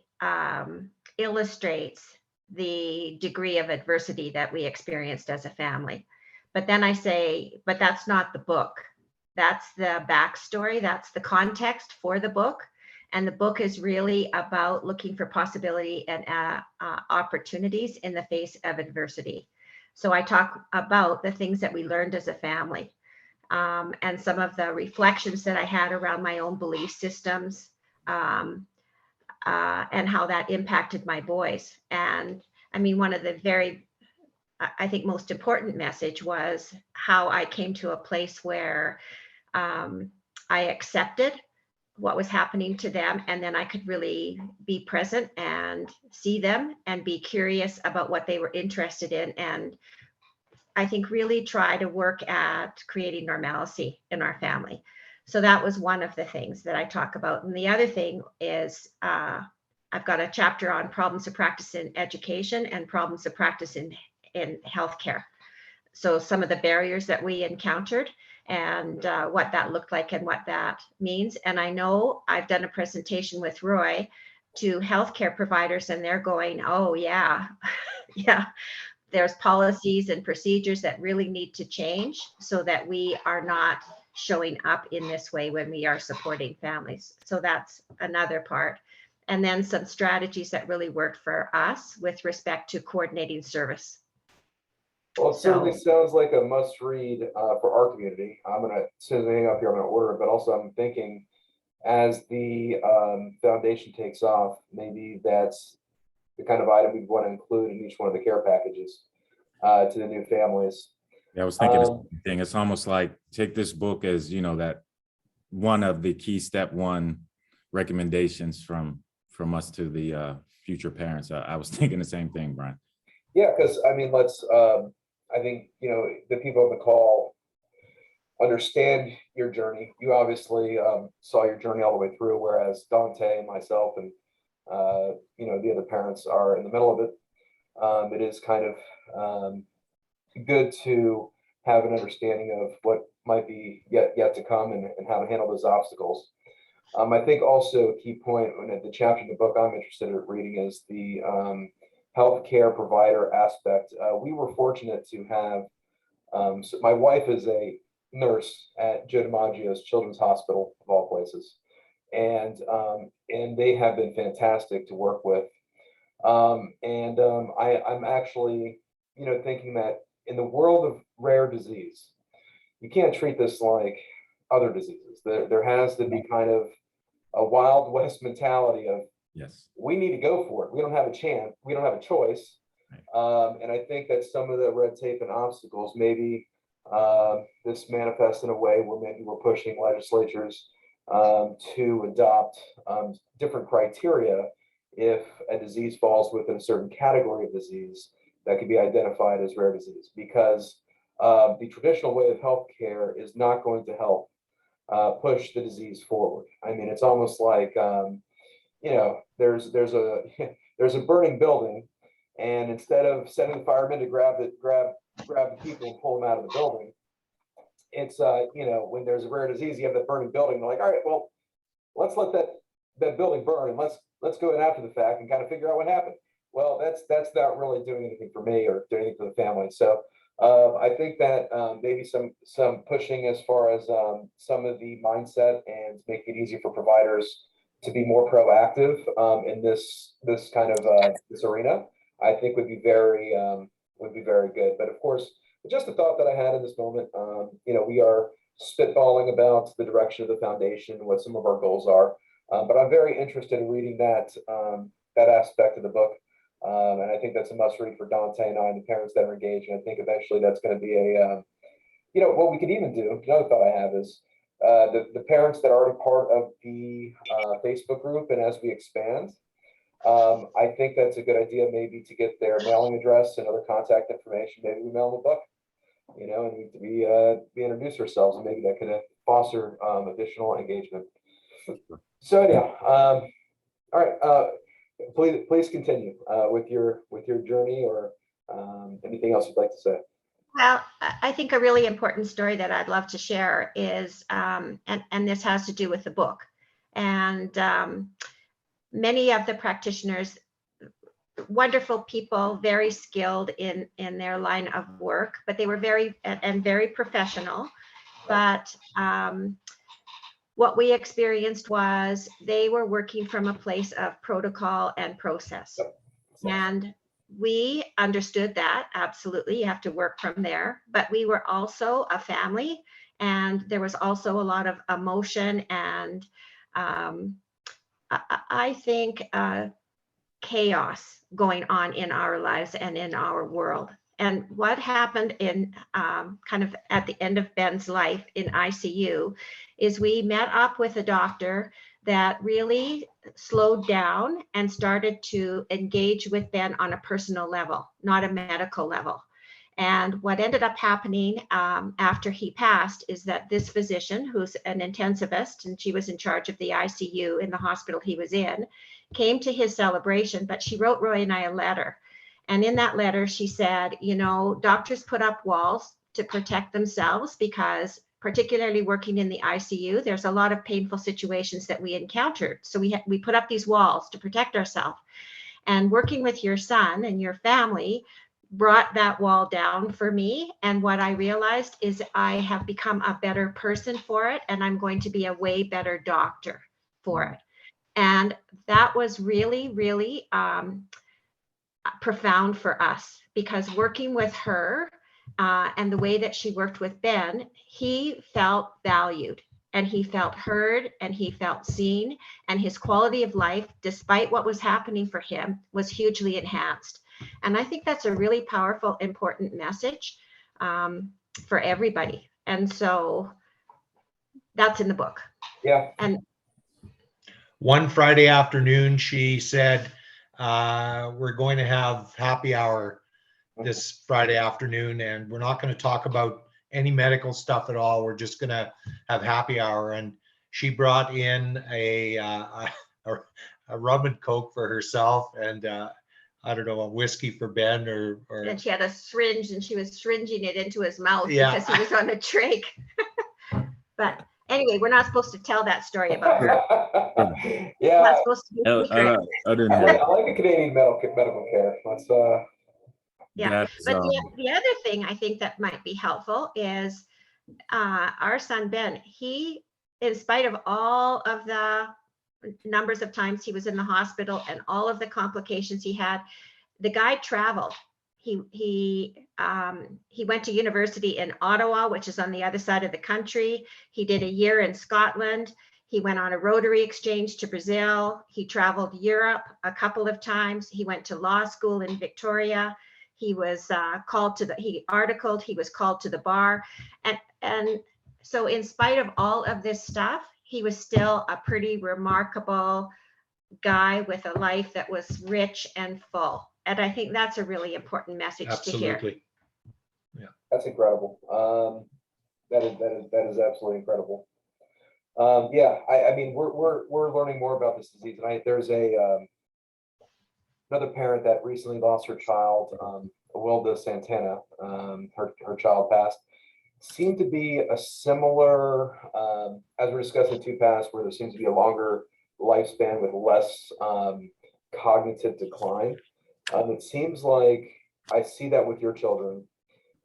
Speaker 4: illustrates the degree of adversity that we experienced as a family. But then I say, but that's not the book. That's the backstory. That's the context for the book. And the book is really about looking for possibility and opportunities in the face of adversity. So I talk about the things that we learned as a family, and some of the reflections that I had around my own belief systems, and how that impacted my boys. And I mean, one of the I think most important message was how I came to a place where I accepted what was happening to them, and then I could really be present and see them and be curious about what they were interested in, and I think really try to work at creating normalcy in our family. So that was one of the things that I talk about. And the other thing is I've got a chapter on problems of practice in education and problems of practice in healthcare. So some of the barriers that we encountered and what that looked like and what that means. And I know I've done a presentation with Roy to healthcare providers, and they're going, oh yeah, yeah. There's policies and procedures that really need to change so that we are not showing up in this way when we are supporting families. So that's another part. And then some strategies that really worked for us with respect to coordinating service.
Speaker 2: Well, it certainly sounds like a must read for our community. I'm going to, as soon as I hang up here, I'm going to order it, but also I'm thinking as the foundation takes off, maybe that's the kind of item we'd want to include in each one of the care packages to the new families.
Speaker 1: Yeah, I was thinking the same thing. It's almost like take this book as, that one of the key step one recommendations from us to the future parents. I was thinking the same thing, Brian.
Speaker 2: Yeah, because I mean, I think, the people on the call understand your journey. You obviously saw your journey all the way through, whereas Dante and myself and, the other parents are in the middle of it. It is kind of good to have an understanding of what might be yet to come, and how to handle those obstacles. I think also a key point when at the chapter in the book I'm interested in reading is the healthcare provider aspect. We were fortunate to have, so my wife is a nurse at Joe DiMaggio's Children's Hospital, of all places, and they have been fantastic to work with. I'm actually, thinking that in the world of rare disease, you can't treat this like other diseases. There has to be kind of a Wild West mentality of,
Speaker 1: Yes.
Speaker 2: we need to go for it. We don't have a chance. We don't have a choice. And I think that some of the red tape and obstacles, maybe this manifests in a way where maybe we're pushing legislatures to adopt different criteria if a disease falls within a certain category of disease that could be identified as rare disease, because the traditional way of healthcare is not going to help push the disease forward. I mean, it's almost like, there's a there's a burning building, and instead of sending the firemen to grab the people and pull them out of the building, it's when there's a rare disease, you have that burning building. They're like, all right, well, let's let that building burn, and let's go in after the fact and kind of figure out what happened. Well, that's not really doing anything for me or doing anything for the family. So I think that maybe some pushing as far as some of the mindset, and make it easier for providers to be more proactive in this kind of this arena, I think would be very good. But of course, just a thought that I had in this moment, we are spitballing about the direction of the foundation, what some of our goals are, but I'm very interested in reading that aspect of the book. And I think that's a must read for Dante and I and the parents that are engaged. And I think eventually that's going to be what we could even do. Another thought I have is the parents that are already part of the Facebook group, and as we expand, I think that's a good idea, maybe to get their mailing address and other contact information. Maybe we mail them a book, and we introduce ourselves, and maybe that could foster additional engagement. So yeah, all right. Please continue with your journey, or anything else you'd like to say.
Speaker 4: Well, I think a really important story that I'd love to share is, and this has to do with the book. And many of the practitioners, wonderful people, very skilled in their line of work, but they were very professional. But what we experienced was they were working from a place of protocol and process. And we understood that, absolutely, you have to work from there. But we were also a family, and there was also a lot of emotion and I think chaos going on in our lives and in our world. And what happened in kind of at the end of Ben's life in ICU is we met up with a doctor that really slowed down and started to engage with Ben on a personal level, not a medical level. And what ended up happening after he passed is that this physician, who's an intensivist, and she was in charge of the ICU in the hospital he was in, came to his celebration, but she wrote Roy and I a letter. And in that letter, she said, doctors put up walls to protect themselves because, particularly working in the ICU, there's a lot of painful situations that we encountered. So we put up these walls to protect ourselves. And working with your son and your family brought that wall down for me. And what I realized is I have become a better person for it, and I'm going to be a way better doctor for it. And that was really, really profound for us, because working with her and the way that she worked with Ben, he felt valued and he felt heard and he felt seen, and his quality of life, despite what was happening for him, was hugely enhanced. And I think that's a really powerful, important message for everybody. And so that's in the book.
Speaker 2: Yeah.
Speaker 4: And
Speaker 3: one Friday afternoon, she said, we're going to have happy hour this Friday afternoon, and we're not going to talk about any medical stuff at all. We're just going to have happy hour. And she brought in a rum and Coke for herself, and I don't know, a whiskey for Ben, or
Speaker 4: And she had a syringe and she was syringing it into his mouth
Speaker 3: Yeah.
Speaker 4: because he was on a trach. But anyway, we're not supposed to tell that story about her. It's
Speaker 2: Yeah,
Speaker 4: not supposed to be a secret.
Speaker 1: I didn't
Speaker 2: I
Speaker 1: know.
Speaker 2: like the Canadian medical care. Let's
Speaker 4: Yeah,
Speaker 1: That's,
Speaker 4: but the other thing I think that might be helpful is our son Ben, he, in spite of all of the numbers of times he was in the hospital and all of the complications he had, the guy traveled. He went to university in Ottawa, which is on the other side of the country. He did a year in Scotland. He went on a Rotary exchange to Brazil. He traveled Europe a couple of times. He went to law school in Victoria. He was called to he was called to the bar. And so in spite of all of this stuff, he was still a pretty remarkable guy with a life that was rich and full. And I think that's a really important message to hear.
Speaker 3: absolutely.
Speaker 2: That's incredible. That is absolutely incredible. Yeah, I mean, we're learning more about this disease tonight. There's another parent that recently lost her child, Wilda Santana. Her child passed. Seemed to be a similar, as we're discussing two paths, where there seems to be a longer lifespan with less cognitive decline. It seems like I see that with your children,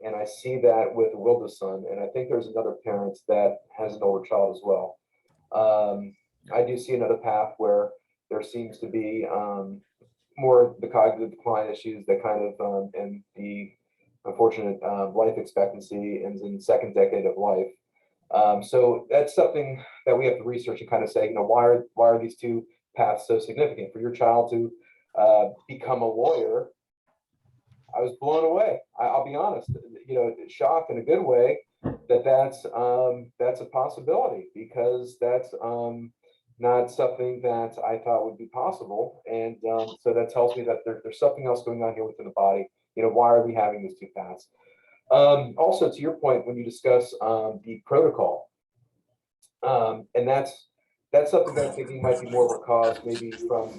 Speaker 2: and I see that with Wilda's son, and I think there's another parent that has an older child as well. I do see another path where there seems to be more the cognitive decline issues that kind of and the unfortunate life expectancy ends in the second decade of life. So that's something that we have to research and kind of say, why are these two paths so significant? For your child to become a lawyer, I was blown away. I'll be honest, shocked in a good way that's a possibility, because that's not something that I thought would be possible. And so that tells me that there's something else going on here within the body. Why are we having these two paths? Also, to your point, when you discuss the protocol, and that's something that I'm thinking might be more of a cause, maybe from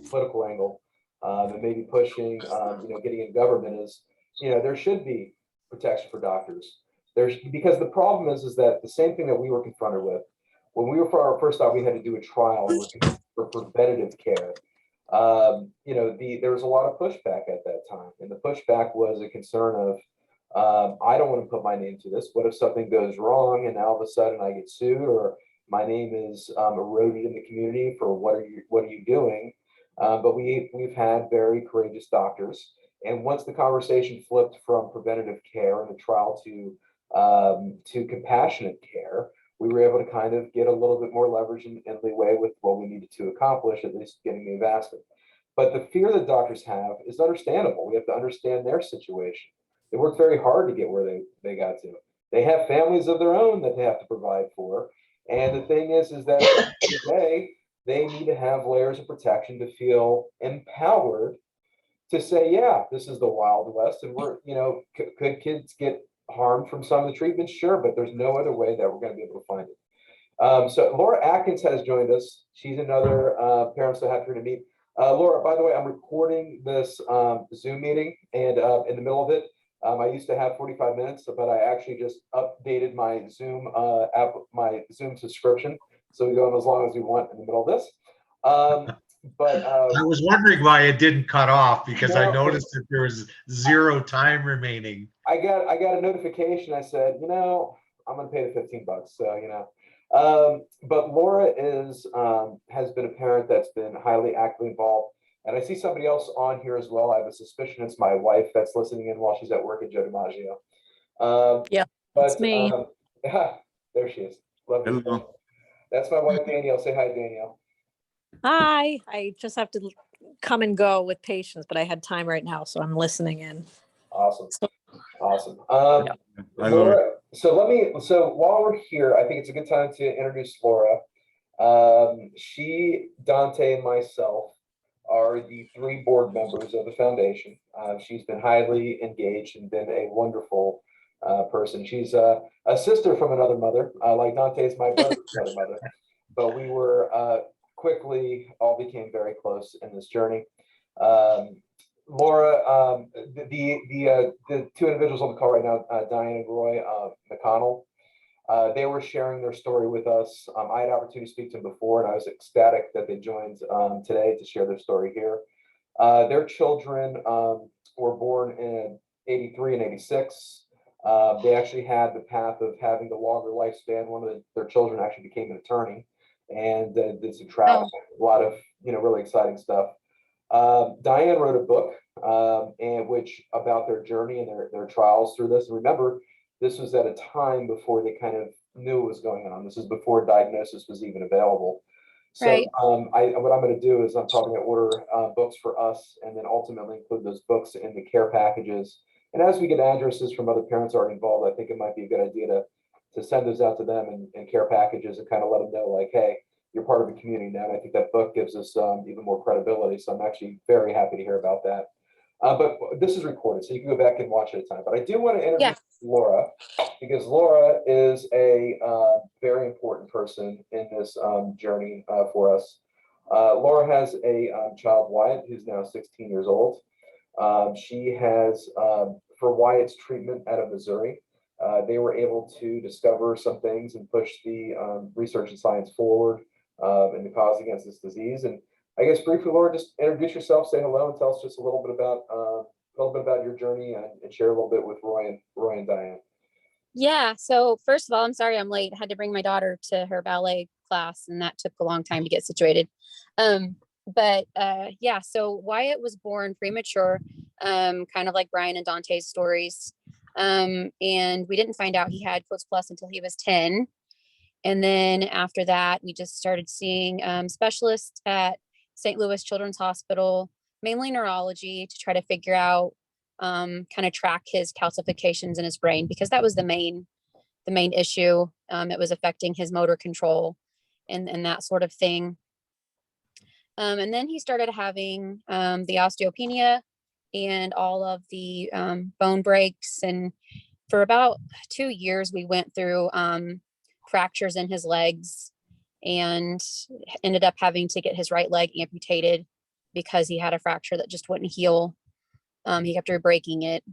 Speaker 2: political angle, and maybe pushing, getting in government is, there should be protection for doctors. Because the problem is that the same thing that we were confronted with when we were first thought we had to do a trial for preventative care. There was a lot of pushback at that time, and the pushback was a concern of, I don't want to put my name to this. What if something goes wrong and all of a sudden I get sued, or my name is eroded in the community for what are you doing? But we've had very courageous doctors, and once the conversation flipped from preventative care and the trial to compassionate care, we were able to kind of get a little bit more leverage and leeway with what we needed to accomplish, at least getting the Avastin. But the fear that doctors have is understandable. We have to understand their situation. They worked very hard to get where they got to. They have families of their own that they have to provide for. And the thing is that today they need to have layers of protection to feel empowered to say, yeah, this is the Wild West. And could kids get harmed from some of the treatments? Sure, but there's no other way that we're going to be able to find it. So Laura Atkins has joined us. She's another parent so happy to meet. Laura, by the way, I'm recording this Zoom meeting, and in the middle of it, I used to have 45 minutes, but I actually just updated my Zoom app, my Zoom subscription, so we go on as long as we want in the middle of this. But
Speaker 3: I was wondering why it didn't cut off, because I
Speaker 2: No.
Speaker 3: noticed that there was 0 time remaining.
Speaker 2: I got a notification. I said, I'm going to pay the $15. So, but Laura has been a parent that's been highly actively involved. And I see somebody else on here as well. I have a suspicion it's my wife that's listening in while she's at work at Joe DiMaggio.
Speaker 5: Yeah,
Speaker 2: but,
Speaker 5: it's me.
Speaker 2: Yeah, there she is. Love you.
Speaker 1: Hello.
Speaker 2: That's my wife, Danielle. Say hi, Danielle.
Speaker 5: Hi, I just have to come and go with patients, but I had time right now, so I'm listening in.
Speaker 2: Awesome. Awesome.
Speaker 5: Yeah.
Speaker 1: Hi, Laura.
Speaker 2: Laura, so while we're here, I think it's a good time to introduce Laura. She, Dante, and myself are the 3 board members of the foundation. She's been highly engaged and been a wonderful person. She's a sister from another mother, like Dante's my brother from another mother. But we were quickly all became very close in this journey. Laura, the 2 individuals on the call right now, Diane and Roy McConnell, they were sharing their story with us. I had opportunity to speak to them before, and I was ecstatic that they joined today to share their story here. Their children were born in 83 and 86. They actually had the path of having the longer lifespan. One of their children actually became an attorney and did some travel, a lot of really exciting stuff. Diane wrote a book and which about their journey and their trials through this. And remember, this was at a time before they kind of knew what was going on. This is before diagnosis was even available. So
Speaker 6: Right.
Speaker 2: what I'm going to do is I'm probably going to order books for us and then ultimately include those books in the care packages. And as we get addresses from other parents already involved, I think it might be a good idea to send those out to them and care packages and kind of let them know, like, hey, you're part of the community now. And I think that book gives us even more credibility. So I'm actually very happy to hear about that. But this is recorded, so you can go back and watch it at a time. But I do want to introduce Laura, because Laura is a very important person in this journey for us. Laura has a child, Wyatt, who's now 16 years old. She has, for Wyatt's treatment out of Missouri, they were able to discover some things and push the research and science forward in the cause against this disease. And I guess briefly, Laura, just introduce yourself, say hello, and tell us just a little bit about your journey and share a little bit with Roy and Diane.
Speaker 6: Yeah. So first of all, I'm sorry I'm late. I had to bring my daughter to her ballet class, and that took a long time to get situated. Yeah, so Wyatt was born premature, kind of like Brian and Dante's stories. And we didn't find out he had Coats Plus until he was 10. And then after that, we just started seeing specialists at St. Louis Children's Hospital, mainly neurology, to try to figure out, kind of track his calcifications in his brain, because that was the main issue. It was affecting his motor control and that sort of thing. And then he started having the osteopenia and all of the bone breaks. And for about 2 years, we went through fractures in his legs and ended up having to get his right leg amputated because he had a fracture that just wouldn't heal. He kept re-breaking it.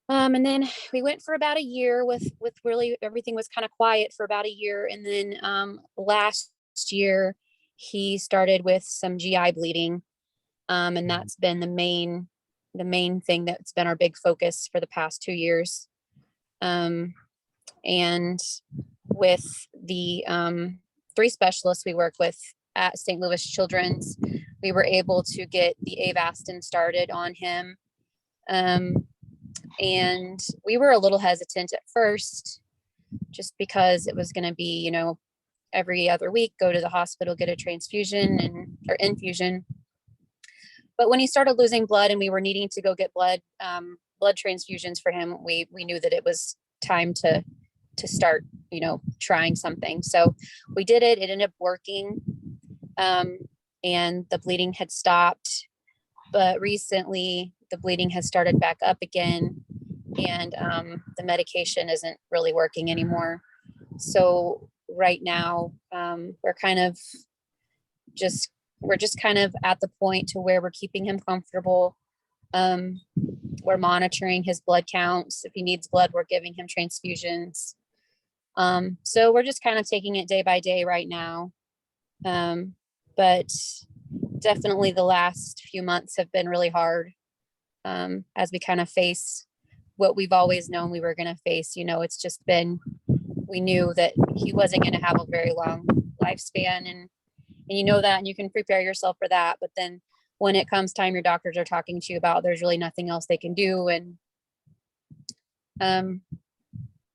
Speaker 6: And then we went for about a year with really everything was kind of quiet for about a year. And then last year he started with some GI bleeding. And that's been the main thing that's been our big focus for the past 2 years. And with the 3 specialists we work with at St. Louis Children's, we were able to get the Avastin started on him. And we were a little hesitant at first, just because it was going to be, every other week, go to the hospital, get a transfusion or infusion. But when he started losing blood and we were needing to go get blood transfusions for him, we knew that it was time to start, trying something. So we did it. It ended up working. And the bleeding had stopped, but recently the bleeding has started back up again, and the medication isn't really working anymore. So right now, we're just kind of at the point to where we're keeping him comfortable. We're monitoring his blood counts. If he needs blood, we're giving him transfusions. So we're just kind of taking it day by day right now. But definitely the last few months have been really hard, as we kind of face what we've always known we were going to face. It's just been, we knew that he wasn't going to have a very long lifespan, and that, and you can prepare yourself for that. But then when it comes time your doctors are talking to you about, there's really nothing else they can do. And,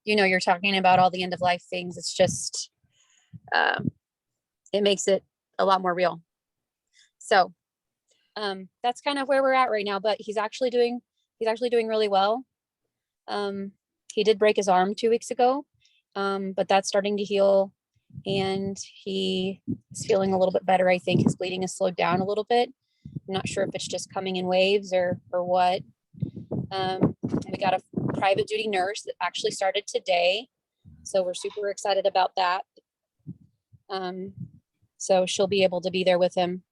Speaker 6: you're talking about all the end of life things. It's just, it makes it a lot more real. So, that's kind of where we're at right now, but he's actually doing really well. He did break his arm 2 weeks ago, but that's starting to heal. and he is feeling a little bit better. I think his bleeding has slowed down a little bit. I'm not sure if it's just coming in waves or what. We got a private duty nurse that actually started today, so we're super excited about that. So she'll be able to be there with him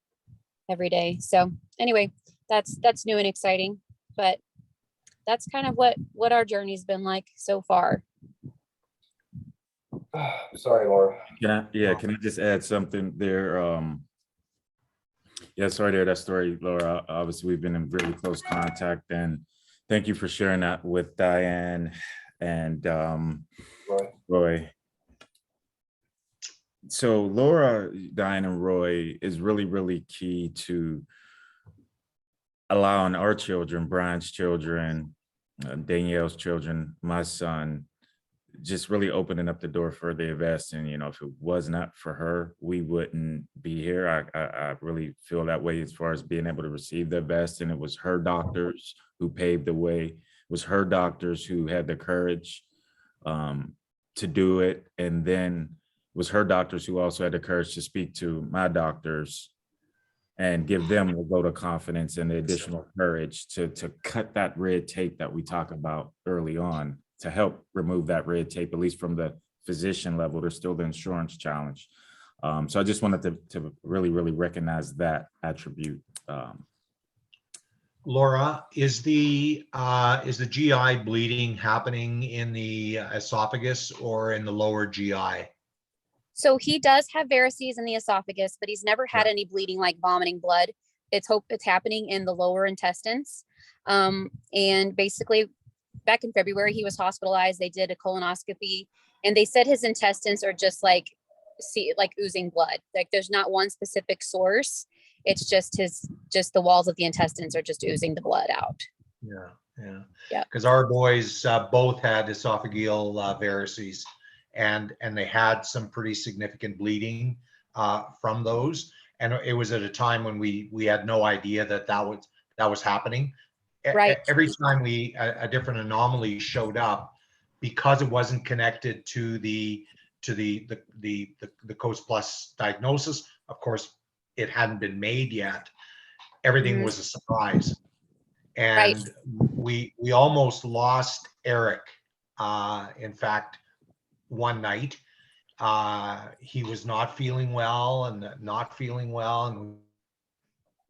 Speaker 6: every day. So anyway, that's new and exciting, but that's kind of what our journey's been like so far.
Speaker 2: Sorry, Laura.
Speaker 1: Can I just add something there? Yeah, sorry to hear that story, Laura. Obviously, we've been in really close contact, and thank you for sharing that with Diane and Roy. So Laura, Diane, and Roy is really, really key to allowing our children, Brian's children, Danielle's children, my son, just really opening up the door for the vest. And, if it was not for her, we wouldn't be here. I really feel that way as far as being able to receive the vest. And it was her doctors who paved the way. It was her doctors who had the courage to do it. And then it was her doctors who also had the courage to speak to my doctors and give them a vote of confidence and the additional courage to cut that red tape that we talk about early on, to help remove that red tape, at least from the physician level. There's still the insurance challenge. So I just wanted to really, really recognize that attribute.
Speaker 3: Laura, is the GI bleeding happening in the esophagus or in the lower GI?
Speaker 6: So he does have varices in the esophagus, but he's never had any bleeding like vomiting blood. It's happening in the lower intestines. And basically back in February, he was hospitalized. They did a colonoscopy and they said his intestines are just like oozing blood. Like there's not one specific source. It's just the walls of the intestines are just oozing the blood out.
Speaker 3: Yeah. Because our boys both had esophageal varices, and they had some pretty significant bleeding from those. And it was at a time when we had no idea that was happening.
Speaker 6: Right.
Speaker 3: Every time a different anomaly showed up, because it wasn't connected to the Coast Plus diagnosis. Of course, it hadn't been made yet. Everything was a surprise, and we almost lost Eric. In fact, one night he was not feeling well, and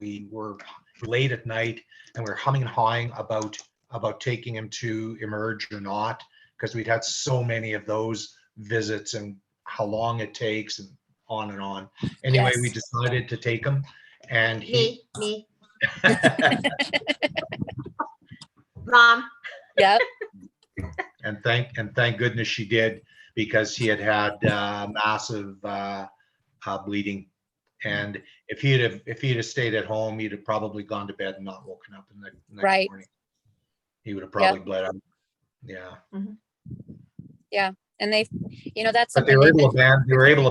Speaker 3: we were late at night, and we were humming and hawing about taking him to Emerge or not, because we'd had so many of those visits and how long it takes and on and on. Anyway, we decided to take him, and
Speaker 4: Me. Mom.
Speaker 6: Yep.
Speaker 3: and thank goodness she did, because he had massive bleeding. And if he'd have stayed at home, he'd have probably gone to bed and not woken up in the next morning. He would have probably bled out. Yeah.
Speaker 4: Mm-hmm.
Speaker 6: Yeah. And they, that's
Speaker 3: but they were able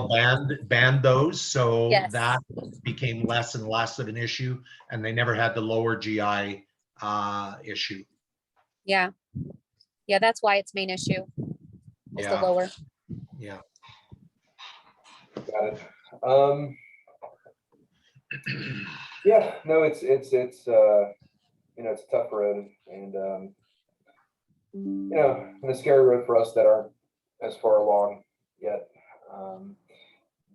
Speaker 3: to ban those, so that became less and less of an issue, and they never had the lower GI issue.
Speaker 6: Yeah, that's why it's main issue is the lower.
Speaker 3: Yeah.
Speaker 2: Got it. Yeah, no, it's it's a tough road, and and a scary road for us that aren't as far along yet.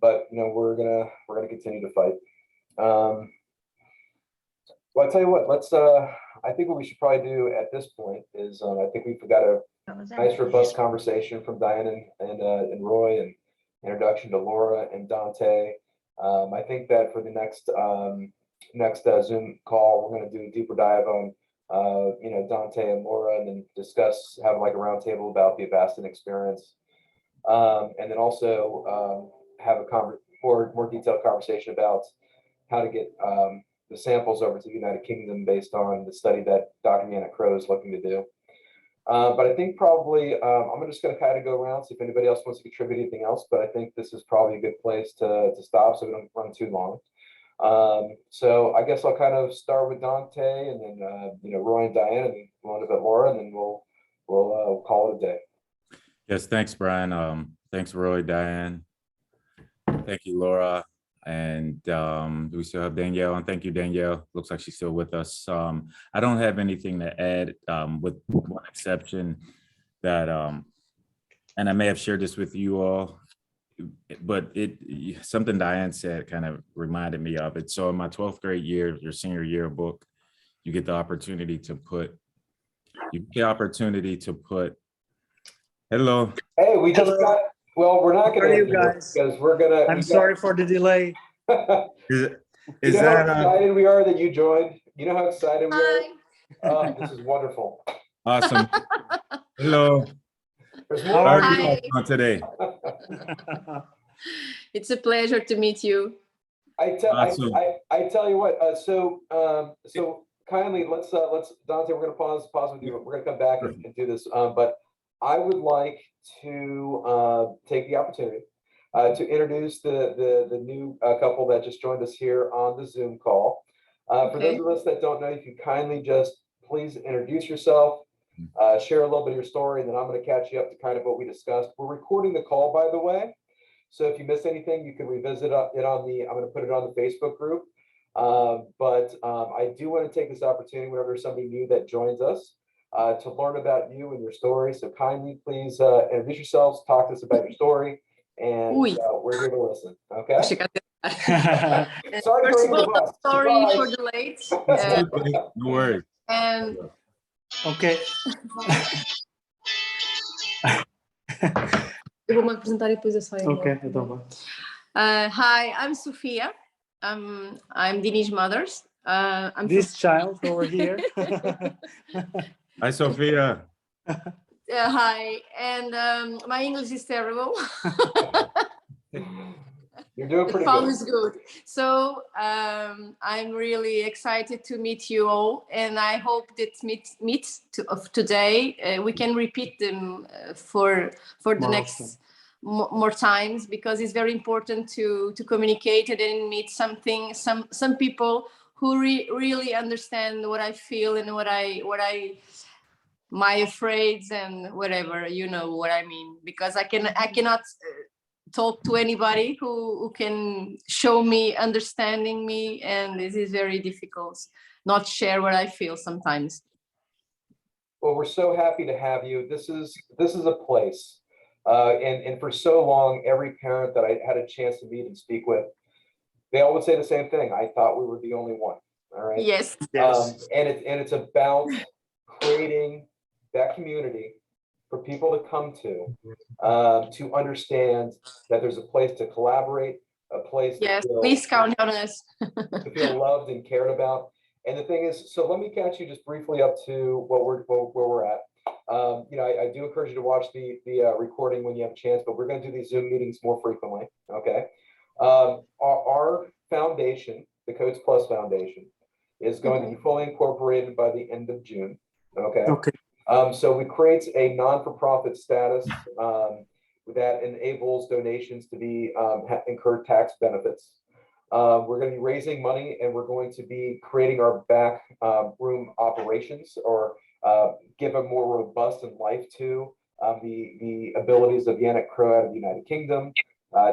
Speaker 2: But we're gonna continue to fight. Well, I tell you what, let's I think what we should probably do at this point is I think we've got a nice robust conversation from Diane and Roy, and introduction to Laura and Dante. I think that for the next Zoom call, we're going to do a deeper dive on Dante and Laura, and then have like a roundtable about the Avastin experience, and then also have a more detailed conversation about how to get the samples over to the United Kingdom based on the study that Dr. Janet Crow is looking to do. But I think probably I'm just going to kind of go around, see if anybody else wants to contribute anything else. But I think this is probably a good place to stop, so we don't run too long. So I guess I'll kind of start with Dante, and then Roy and Diane, and then a little bit Laura, and then we'll call it a day.
Speaker 1: Yes, thanks, Brian. Thanks, Roy, Diane. Thank you, Laura. And do we still have Danielle? And thank you, Danielle. Looks like she's still with us. I don't have anything to add with one exception that, and I may have shared this with you all, but something Diane said kind of reminded me of it. So in my 12th grade year, your senior yearbook, you get the opportunity to put, hello.
Speaker 2: Hey, we just got, well, we're not
Speaker 7: How are
Speaker 2: gonna
Speaker 7: you
Speaker 2: end it
Speaker 7: guys?
Speaker 2: because we're gonna.
Speaker 7: I'm sorry for the delay.
Speaker 2: You
Speaker 1: Is
Speaker 2: know
Speaker 1: that
Speaker 2: how excited we are that you joined? You know how excited we are?
Speaker 8: Hi.
Speaker 2: This is wonderful.
Speaker 1: awesome? Hello.
Speaker 2: There's
Speaker 7: How
Speaker 2: more.
Speaker 1: How
Speaker 7: are
Speaker 1: are you
Speaker 8: Hi.
Speaker 1: all doing today?
Speaker 8: It's a pleasure to meet you.
Speaker 1: Awesome.
Speaker 2: I tell you what, so kindly, let's, Dante, we're gonna pause with you. We're gonna come back and do this. But I would like to take the opportunity to introduce the new couple that just joined us here on the Zoom call. For those
Speaker 8: Okay.
Speaker 2: of us that don't know, you can kindly just please introduce yourself, share a little bit of your story, and then I'm going to catch you up to kind of what we discussed. We're recording the call, by the way. So if you missed anything, you can revisit it on I'm going to put it on the Facebook group. But I do want to take this opportunity whenever there's somebody new that joins us to learn about you and your story. So kindly, please introduce yourselves, talk to us about your story, and
Speaker 8: Ui.
Speaker 2: we're here to listen. Okay.
Speaker 8: Achei que
Speaker 2: Sorry
Speaker 8: First
Speaker 2: for
Speaker 8: of
Speaker 2: the
Speaker 8: all,
Speaker 2: bus.
Speaker 8: sorry
Speaker 2: Surprise.
Speaker 8: for the late.
Speaker 1: No worries.
Speaker 8: And
Speaker 7: Ok.
Speaker 8: eu vou me apresentar e depois eu saio.
Speaker 7: Ok, então vá.
Speaker 8: Hi, I'm Sophia. I'm Dini's mother. I'm
Speaker 7: This child over here.
Speaker 1: Hi, Sophia.
Speaker 8: hi, and my English is terrible.
Speaker 2: You're doing
Speaker 8: The
Speaker 2: pretty
Speaker 8: phone
Speaker 2: good.
Speaker 8: is good. So I'm really excited to meet you all, and I hope that of today we can repeat them for the
Speaker 7: More
Speaker 8: next
Speaker 7: often.
Speaker 8: more times, because it's very important to communicate and then meet some people who really understand what I feel and what I my afraids and whatever, you know what I mean, because I cannot talk to anybody who can show me understanding me, and this is very difficult not share what I feel sometimes.
Speaker 2: Well, we're so happy to have you. This is a place, and for so long, every parent that I had a chance to meet and speak with, they all would say the same thing. I thought we were the only one. All right.
Speaker 8: Yes.
Speaker 7: Yes.
Speaker 2: And it's about creating that community for people to come to understand that there's a place to collaborate, a place to
Speaker 8: Yes,
Speaker 2: feel,
Speaker 8: please count on us.
Speaker 2: to feel loved and cared about. And the thing is, so let me catch you just briefly up to where we're at. You know, I do encourage you to watch the recording when you have a chance, but we're going to do these Zoom meetings more frequently. Okay. Our foundation, the Codes Plus Foundation, is going to be fully incorporated by the end of June. Okay.
Speaker 7: Okay.
Speaker 2: So it creates a non-for-profit status that enables donations to be incurred tax benefits. We're going to be raising money, and we're going to be creating our back room operations, or give a more robust and life to the abilities of Yannick Crow out of the United Kingdom,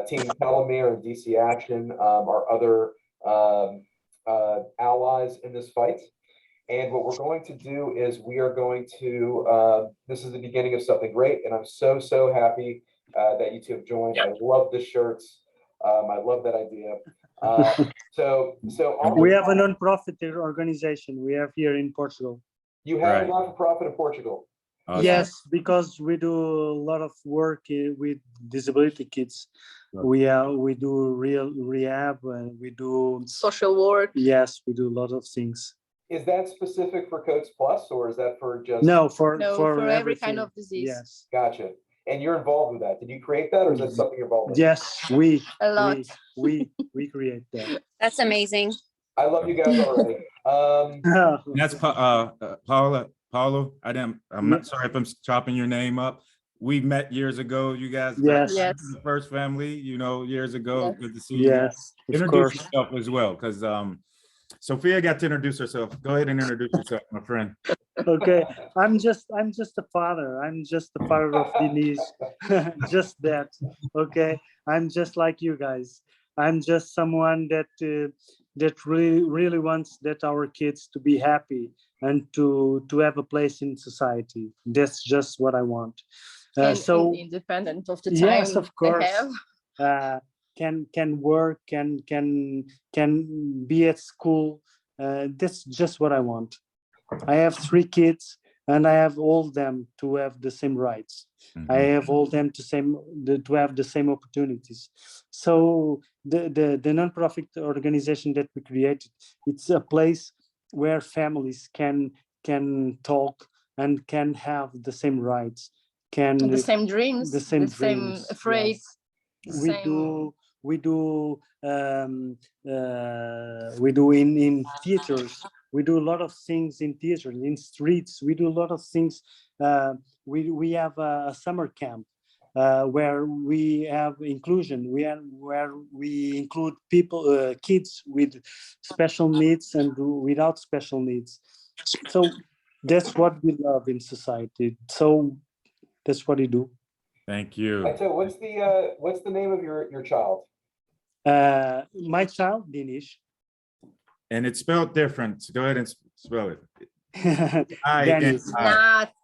Speaker 2: Team Telomere and DC Action, our other allies in this fight. And what we're going to do is we are going to, this is the beginning of something great. And I'm so happy that you two have joined. I love the shirts. I love that idea. So
Speaker 7: We have a non-profit organization we have here in Portugal.
Speaker 2: you have
Speaker 1: Right.
Speaker 2: a not-for-profit in Portugal.
Speaker 1: Awesome.
Speaker 7: Yes, because we do a lot of work with disability kids.
Speaker 1: Right.
Speaker 7: We do real rehab, and we do,
Speaker 8: Social work.
Speaker 7: yes, we do a lot of things.
Speaker 2: Is that specific for Codes Plus, or is that for just?
Speaker 7: No, for
Speaker 8: every kind
Speaker 7: everything.
Speaker 8: of disease.
Speaker 7: Yes.
Speaker 2: Gotcha. And you're involved with that. Did you create that, or is that something you're involved with?
Speaker 7: Yes, we
Speaker 8: A lot.
Speaker 7: we create that.
Speaker 6: That's amazing.
Speaker 2: I love you guys already.
Speaker 1: That's Paulo. I'm not sorry if I'm chopping your name up. We met years ago. You guys,
Speaker 7: Yes.
Speaker 8: Yes.
Speaker 1: the first family, you know, years ago.
Speaker 8: Yes.
Speaker 1: Good to see you.
Speaker 7: Yes, of
Speaker 1: Introduce
Speaker 7: course.
Speaker 1: yourself as well, because Sophia got to introduce herself. Go ahead and introduce yourself, my friend.
Speaker 7: Okay, I'm just a father. I'm just the father of Denise. Just that. Okay, I'm just like you guys. I'm just someone that that really wants that our kids to be happy and to have a place in society. That's just what I want.
Speaker 8: And
Speaker 7: So
Speaker 8: independent of the
Speaker 7: yes,
Speaker 8: time
Speaker 7: of
Speaker 8: they
Speaker 7: course.
Speaker 8: have.
Speaker 7: Can work, can be at school. That's just what I want. I have 3 kids, and I have all them to have the same rights. I have all them to have the same opportunities. So the nonprofit organization that we created, it's a place where families can talk and can have the same rights, can
Speaker 8: The same dreams,
Speaker 7: the same
Speaker 8: the same
Speaker 7: dreams.
Speaker 8: afraid.
Speaker 7: Yes.
Speaker 8: Same.
Speaker 7: We do in theaters. We do a lot of things in theater, in streets. We do a lot of things. We have a summer camp where we have inclusion. Where we include people, kids with special needs and without special needs. So that's what we love in society. So that's what we do.
Speaker 1: Thank you.
Speaker 2: So what's the name of your child?
Speaker 7: My child, Dinish.
Speaker 1: And it's spelled different. So go ahead and spell it.
Speaker 7: Dennis.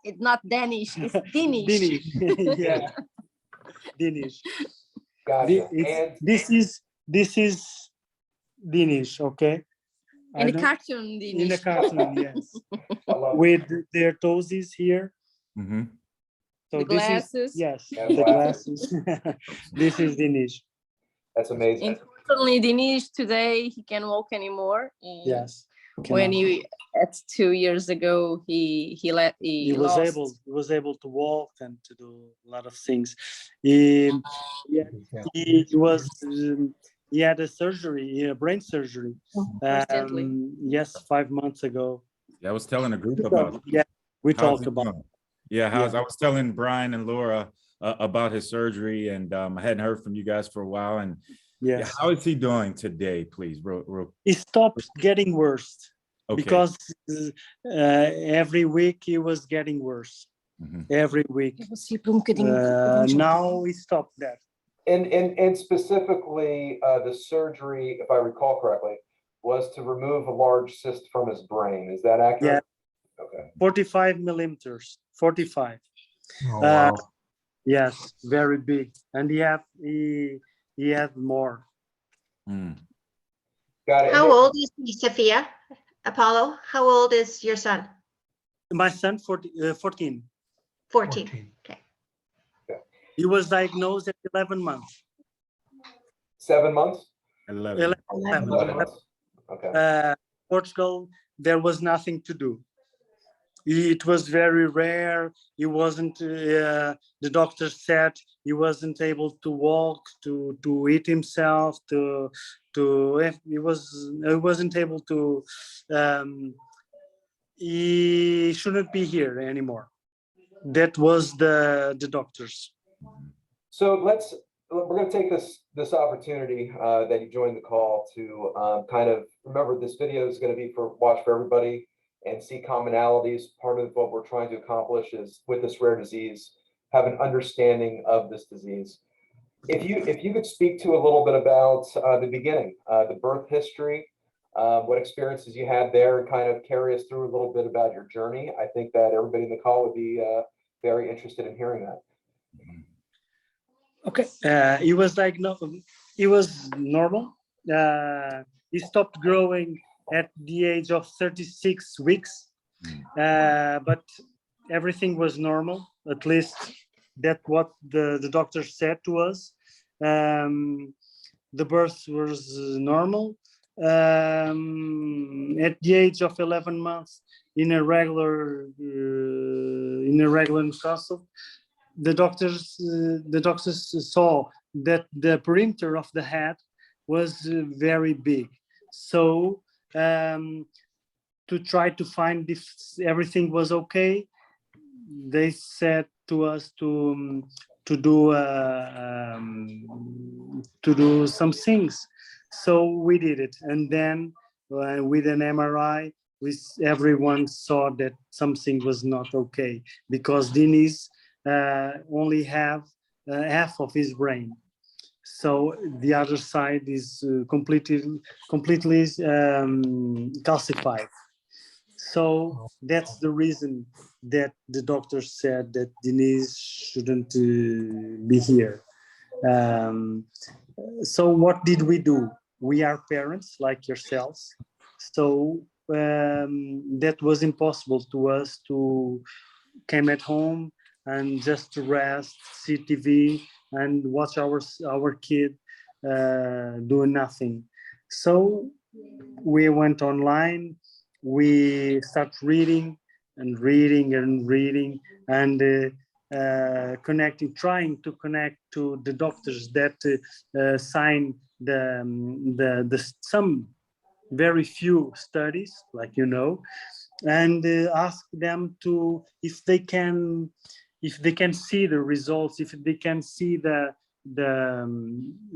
Speaker 8: It's not Danish, it's Danish.
Speaker 7: Dinish. Yeah. Dinish.
Speaker 2: Gotcha.
Speaker 7: This is Dinish, okay?
Speaker 8: In the cartoon, Danish.
Speaker 7: In the cartoon, yes.
Speaker 2: I love
Speaker 7: With their toesies here. So
Speaker 8: The glasses.
Speaker 7: Yes,
Speaker 2: Yeah,
Speaker 7: the
Speaker 2: glasses.
Speaker 7: glasses. This is Dinish.
Speaker 2: That's amazing.
Speaker 8: Unfortunately, Danish today he can't walk anymore. And
Speaker 7: Yes.
Speaker 8: when at 2 years ago he
Speaker 7: was able to walk and to do a lot of things. He had a surgery, a brain surgery. Yes, 5 months ago.
Speaker 1: Yeah, I was telling a group about it.
Speaker 7: Yeah, we talked about it.
Speaker 1: Yeah, I was telling Brian and Laura about his surgery, and I hadn't heard from you guys for a while. And
Speaker 7: yes,
Speaker 1: how is he doing today, please?
Speaker 7: He stopped getting worse.
Speaker 1: Okay.
Speaker 7: Because every week he was getting worse. Every week. Now he stopped that.
Speaker 2: And specifically, the surgery, if I recall correctly, was to remove a large cyst from his brain. Is that accurate?
Speaker 7: Yeah.
Speaker 2: Okay.
Speaker 7: 45 millimeters. 45.
Speaker 3: Oh, wow.
Speaker 7: Yes, very big. And he had more.
Speaker 2: Got it.
Speaker 4: How old is he, Sophia? Apollo, how old is your son?
Speaker 7: My son, 14.
Speaker 4: 14. Okay.
Speaker 7: He was diagnosed at 11 months.
Speaker 2: 7 months?
Speaker 1: 11
Speaker 2: months. Okay.
Speaker 7: Portugal, there was nothing to do. It was very rare. He wasn't, the doctor said he wasn't able to walk, to eat himself, he wasn't able to, he shouldn't be here anymore. That was the doctors.
Speaker 2: So we're going to take this opportunity that you joined the call to kind of remember this video is going to be watch for everybody and see commonalities. Part of what we're trying to accomplish is with this rare disease, have an understanding of this disease. If you could speak to a little bit about the beginning, the birth history, what experiences you had there, and kind of carry us through a little bit about your journey, I think that everybody in the call would be very interested in hearing that.
Speaker 7: Okay, he was diagnosed. He was normal. He stopped growing at the age of 36 weeks, but everything was normal. At least that's what the doctor said to us. The birth was normal. At the age of 11 months, in a regular consult, the doctors saw that the perimeter of the head was very big. So to try to find if everything was okay, they said to us to do some things. So we did it, and then with an MRI, everyone saw that something was not okay because Denise only have half of his brain. So the other side is completely calcified. So that's the reason that the doctor said that Denise shouldn't be here. So what did we do? We are parents like yourselves. So that was impossible to us to came at home and just to rest, see TV, and watch our kid doing nothing. So we went online. We start reading and reading and reading and connecting, trying to connect to the doctors that sign some very few studies, like and ask them to if they can see the results, if they can see the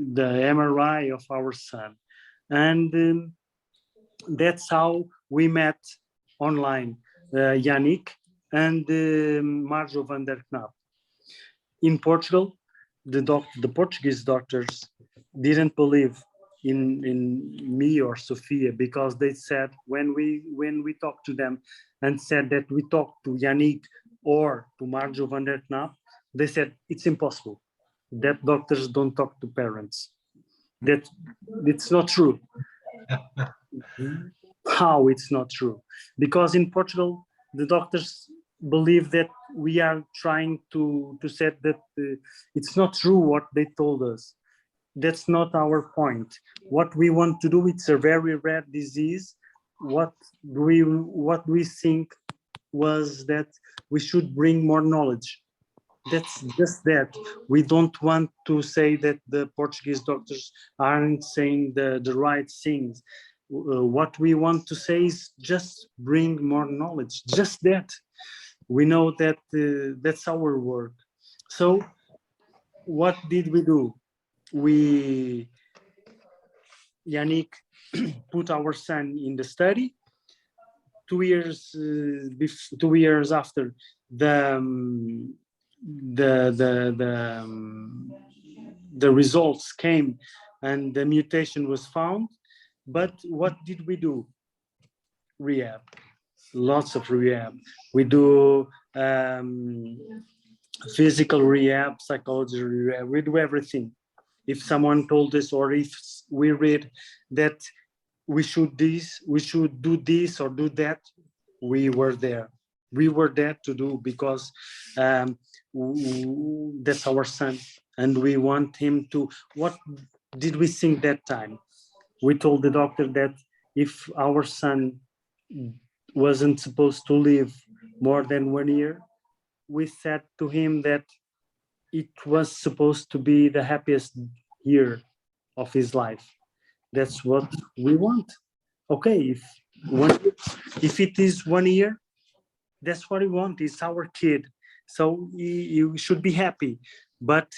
Speaker 7: MRI of our son, and that's how we met online, Yannick and Marjo van der Knap. In Portugal, the Portuguese doctors didn't believe in me or Sophia because they said when we talked to them and said that we talked to Yannick or to Marjo van der Knap, they said it's impossible. That doctors don't talk to parents. That it's not true. How it's not true? Because in Portugal, the doctors believe that we are trying to say that it's not true what they told us. That's not our point. What we want to do, it's a very rare disease. What we think was that we should bring more knowledge. That's just that. We don't want to say that the Portuguese doctors aren't saying the right things. What we want to say is just bring more knowledge, just that. We know that that's our work. So what did we do? Yannick put our son in the study. 2 years, 2 years after, the results came and the mutation was found. But what did we do? Rehab, lots of rehab. We do physical rehab, psychology rehab, we do everything. If someone told us or if we read that we should do this or do that, we were there. We were there to do because that's our son and we want him to. What did we think that time? We told the doctor that if our son wasn't supposed to live more than 1 year, we said to him that it was supposed to be the happiest year of his life. That's what we want. Okay, if it is 1 year, that's what we want. It's our kid, so you should be happy. But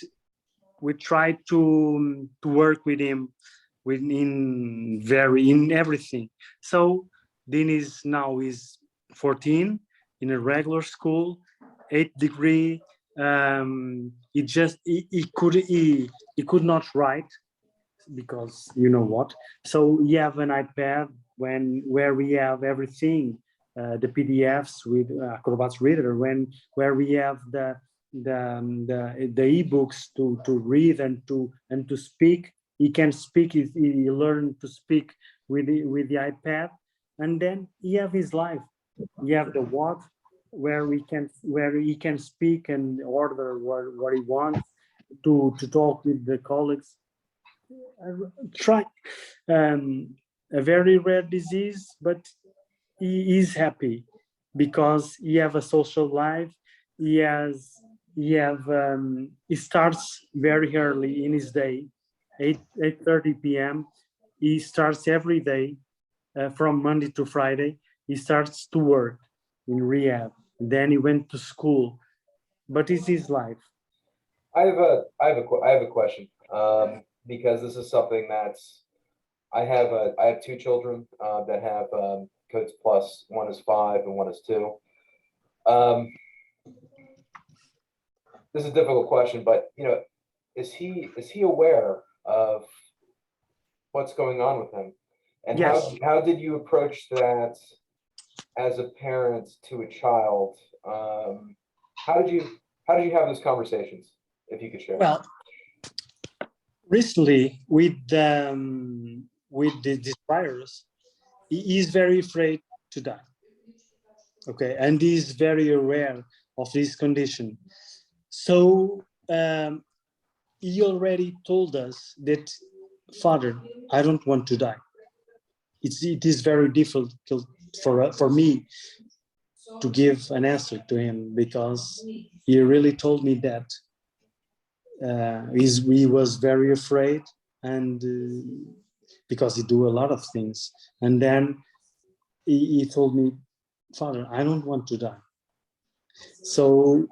Speaker 7: we try to work with him in everything. So Dean now is 14 in a regular school, 8th degree. He could not write because you know what. So you have an iPad where we have everything, the PDFs with Acrobat Reader, where we have the ebooks to read and to speak. He can speak. He learned to speak with the iPad, and then he have his life. He have the watch where he can speak and order what he wants to talk with the colleagues. Try a very rare disease, but he is happy because he have a social life. He starts very early in his day, 8:30 p.m. He starts every day from Monday to Friday. He starts to work in rehab. Then he went to school, but it's his life.
Speaker 2: I have a question because this is something that's I have two children that have Codes Plus. One is 5 and one is 2. This is a difficult question, but is he aware of what's going on with him? And
Speaker 7: Yes.
Speaker 2: how did you approach that as a parent to a child? How did you have those conversations, if you could share?
Speaker 7: Well, recently with this virus, he is very afraid to die. Okay, and he is very aware of this condition. So he already told us that, Father, I don't want to die. It is very difficult for me to give an answer to him, because he really told me that he was very afraid, and because he do a lot of things. And then he told me, Father, I don't want to die. So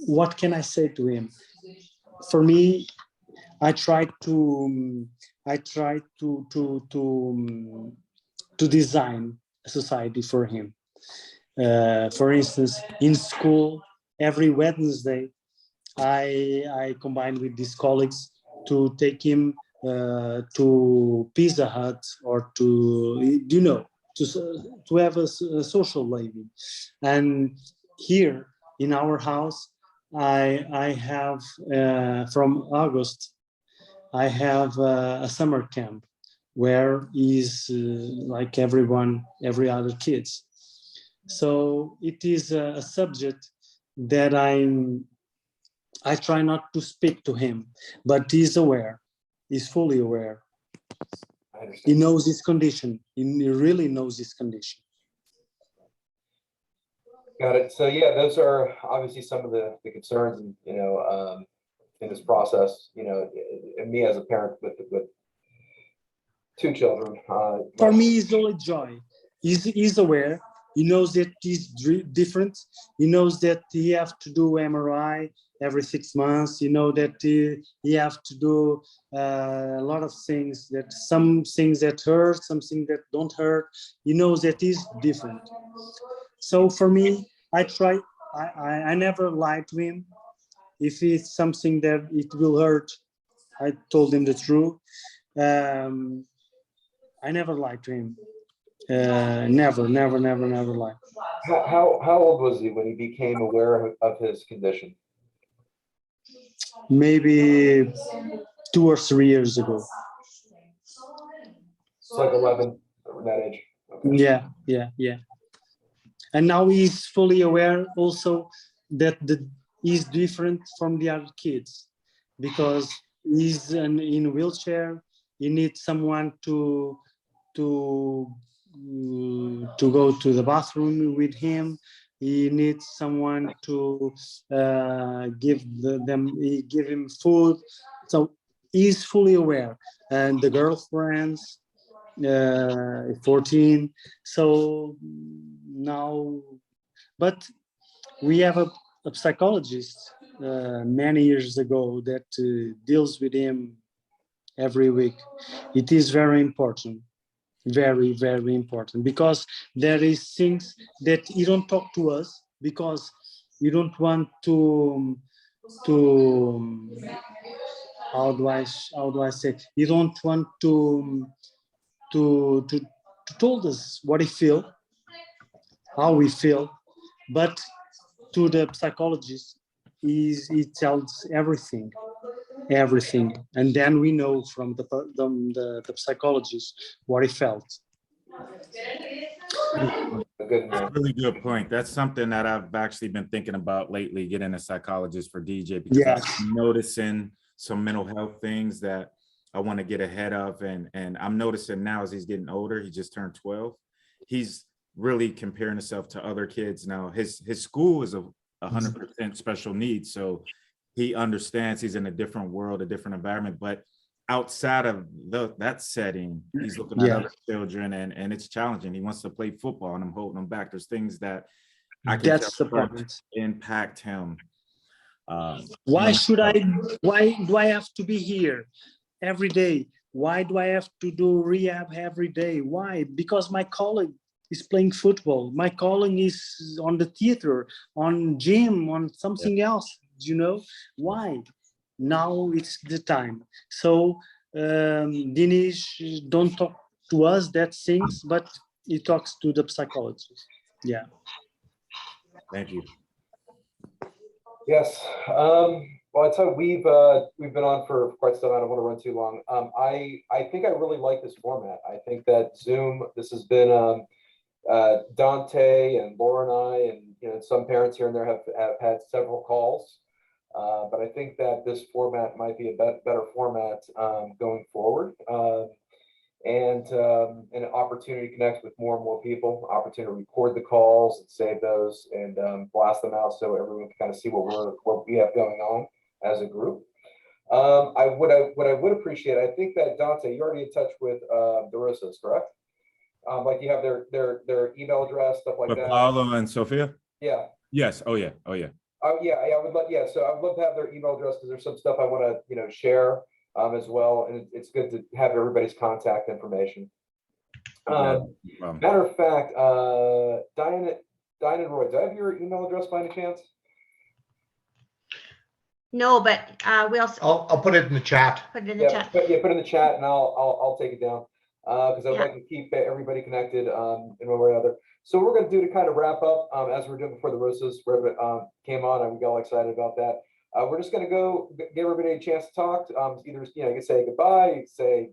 Speaker 7: what can I say to him? For me, I try to design a society for him. For instance, in school, every Wednesday, I combine with these colleagues to take him to Pizza Hut, or to have a social living. And here in our house, I have from August, I have a summer camp where is like every other kids. So it is a subject that I try not to speak to him, but he's aware. He's fully aware.
Speaker 2: I understand.
Speaker 7: He knows his condition. He really knows his condition.
Speaker 2: Got it. So yeah, those are obviously some of the concerns, and in this process, and me as a parent with two children.
Speaker 7: For me, it's only joy. He's aware. He knows that he's different. He knows that he have to do MRI every 6 months. You know that he have to do a lot of things, that some things that hurt, some things that don't hurt. He knows that he's different. So for me, I never lie to him. If it's something that it will hurt, I told him the truth. I never lied to him. Never lie.
Speaker 2: How old was he when he became aware of his condition?
Speaker 7: Maybe 2 or 3 years ago.
Speaker 2: It's like 11, that age. Okay.
Speaker 7: Yeah. And now he's fully aware also that he's different from the other kids, because he's in a wheelchair. He needs someone to go to the bathroom with him. He needs someone to give him food. So he's fully aware. And the girlfriends, 14. So now, but we have a psychologist many years ago that deals with him every week. It is very important. Very, very important, because there is things that you don't talk to us, because you don't want to how do I say, you don't want to told us what he feel, how we feel, but to the psychologist, he tells everything, and then we know from the psychologist what he felt.
Speaker 2: Good.
Speaker 1: That's a really good point. That's something that I've actually been thinking about lately, getting a psychologist for DJ, because
Speaker 7: Yes.
Speaker 1: I'm noticing some mental health things that I want to get ahead of. And I'm noticing now, as he's getting older, he just turned 12. He's really comparing himself to other kids. Now his school is 100% special needs. So he understands he's in a different world, a different environment, but outside of that setting, he's looking at other children, and it's challenging. He wants to play football, and I'm holding him back. There's things that I can
Speaker 7: That's the
Speaker 1: tell
Speaker 7: point.
Speaker 1: impact him.
Speaker 7: Why do I have to be here every day Why do I have to do rehab every day? Why? Because my colleague is playing football. My colleague is on the theater, on gym, on something else. Why? Now it's the time. So Dinesh don't talk to us that things, but he talks to the psychologist. Yeah.
Speaker 1: Thank you.
Speaker 2: Yes. Well, I tell you, we've been on for quite some time. I don't want to run too long. I think I really like this format. I think that Zoom, this has been Dante and Laura and I, and some parents here and there have had several calls. But I think that this format might be a better format going forward. And an opportunity to connect with more and more people, opportunity to record the calls and save those and blast them out so everyone can kind of see what we have going on as a group. What I would appreciate, I think that Dante, you're already in touch with the Rosas, correct? Like you have their email address, stuff like
Speaker 1: With
Speaker 2: that.
Speaker 1: Paolo and Sophia?
Speaker 2: Yeah.
Speaker 1: Yes. Oh yeah. Oh yeah.
Speaker 2: Oh yeah, I would love. Yeah, so I would love to have their email address because there's some stuff I want to share as well, and it's good to have everybody's contact information. Matter of fact, Diane and Roy, do I have your email address by any chance?
Speaker 4: No, but we'll
Speaker 3: I'll put it in the chat.
Speaker 4: put it in the chat.
Speaker 2: Put it in the chat, and I'll take it down because I would
Speaker 4: Yeah.
Speaker 2: like to keep everybody connected in one way or other. So what we're going to do to kind of wrap up, as we were doing before the Rosas came on, and we got all excited about that. We're just going to go give everybody a chance to talk. Either you can say goodbye, you can say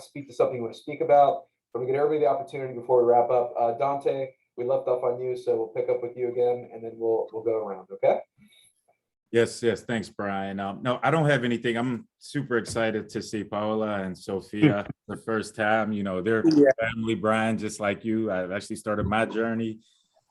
Speaker 2: speak to something you want to speak about. But we get everybody the opportunity before we wrap up. Dante, we left off on you, so we'll pick up with you again, and then we'll go around. Okay.
Speaker 1: Yes, thanks, Brian. No, I don't have anything. I'm super excited to see Paola and Sophia the first time. They're family, Brian, just like you. I've actually started my journey.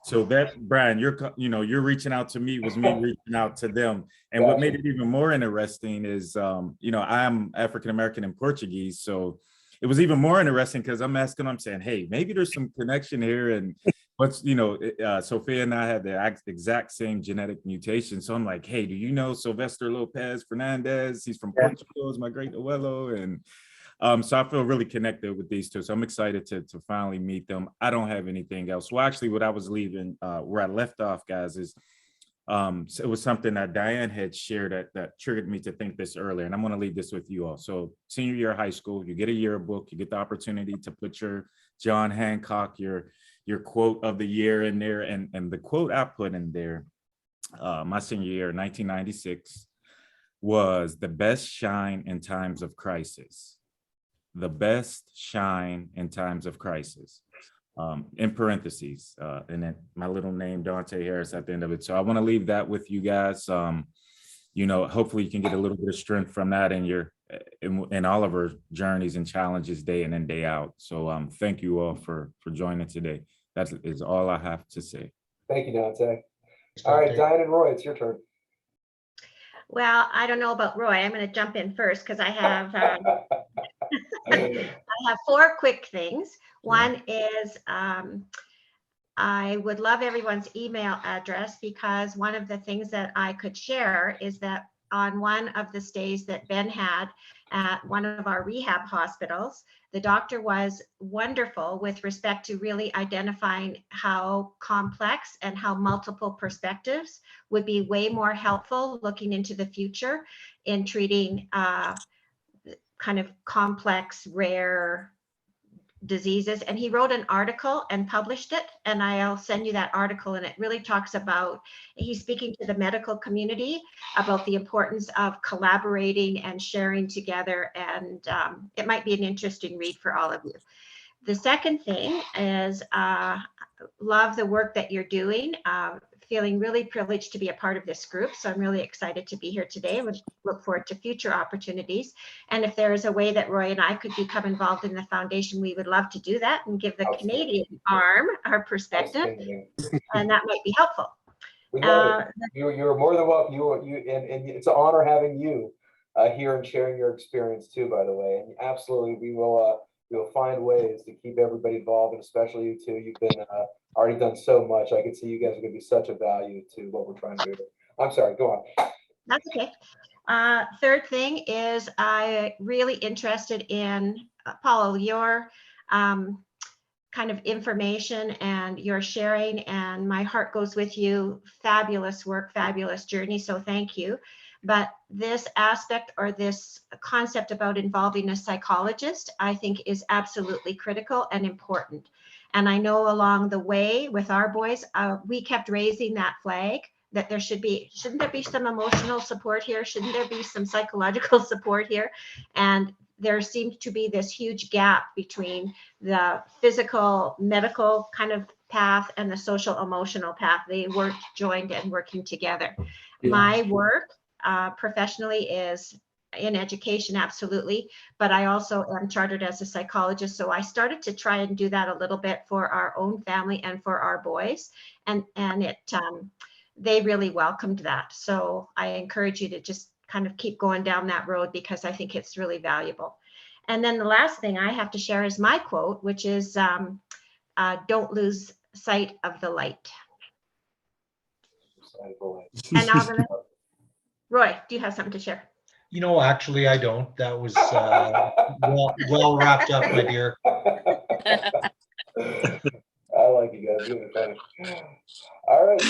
Speaker 1: So that, Brian, you're reaching out to me was me reaching out to them. And what made it even more interesting is, I'm African-American and Portuguese. So it was even more interesting because I'm saying, hey, maybe there's some connection here. And Sophia and I had the exact same genetic mutation. So I'm like, hey, do you know Sylvester Lopez Fernandez? He's from Portugal, is my great abuelo. And so I feel really connected with these two. So I'm excited to finally meet them. I don't have anything else. Well, actually, what I was leaving, where I left off, guys, is so it was something that Diane had shared that triggered me to think this earlier. And I'm going to leave this with you all. So senior year of high school, you get a yearbook, you get the opportunity to put your John Hancock, your quote of the year in there. And the quote I put in there, my senior year, 1996, was the best shine in times of crisis. The best shine in times of crisis. In parentheses, and then my little name, Dante Harris, at the end of it. So I want to leave that with you guys. Hopefully you can get a little bit of strength from that in all of our journeys and challenges day in and day out. So thank you all for joining today. That is all I have to say.
Speaker 2: Thank you, Dante. All right, Diane and Roy, it's your turn.
Speaker 4: Well, I don't know about Roy. I'm going to jump in first because I have I have 4 quick things. One is I would love everyone's email address because one of the things that I could share is that on one of the stays that Ben had at one of our rehab hospitals, the doctor was wonderful with respect to really identifying how complex and how multiple perspectives would be way more helpful looking into the future in treating kind of complex, rare diseases. And he wrote an article and published it. And I'll send you that article. And it really talks about, he's speaking to the medical community about the importance of collaborating and sharing together. And it might be an interesting read for all of you. The second thing is love the work that you're doing. Feeling really privileged to be a part of this group. So I'm really excited to be here today. I would look forward to future opportunities. And if there is a way that Roy and I could become involved in the foundation, we would love to do that and give the Canadian arm our perspective. And that might be helpful.
Speaker 2: We love it. You're more than welcome. And it's an honor having you here and sharing your experience too, by the way. And absolutely, we will find ways to keep everybody involved, and especially you two. You've been already done so much. I can see you guys are going to be such a value to what we're trying to do. I'm sorry, go on.
Speaker 4: That's okay. Third thing is I really interested in, Paulo, your kind of information and your sharing, and my heart goes with you. Fabulous work, fabulous journey. So thank you. But this aspect or this concept about involving a psychologist, I think is absolutely critical and important. And I know along the way with our boys, we kept raising that flag that there shouldn't there be some emotional support here? Shouldn't there be some psychological support here? And there seems to be this huge gap between the physical, medical kind of path and the social, emotional path. They weren't joined and working together.
Speaker 7: Yeah.
Speaker 4: My work professionally is in education, absolutely, but I also am chartered as a psychologist. So I started to try and do that a little bit for our own family and for our boys, and it they really welcomed that. So I encourage you to just kind of keep going down that road, because I think it's really valuable. And then the last thing I have to share is my quote, which is don't lose sight of the light. And now, Roy, do you have something to share?
Speaker 3: You know, actually, I don't. That was well wrapped up, my dear.
Speaker 2: I like you guys. You're funny. All right,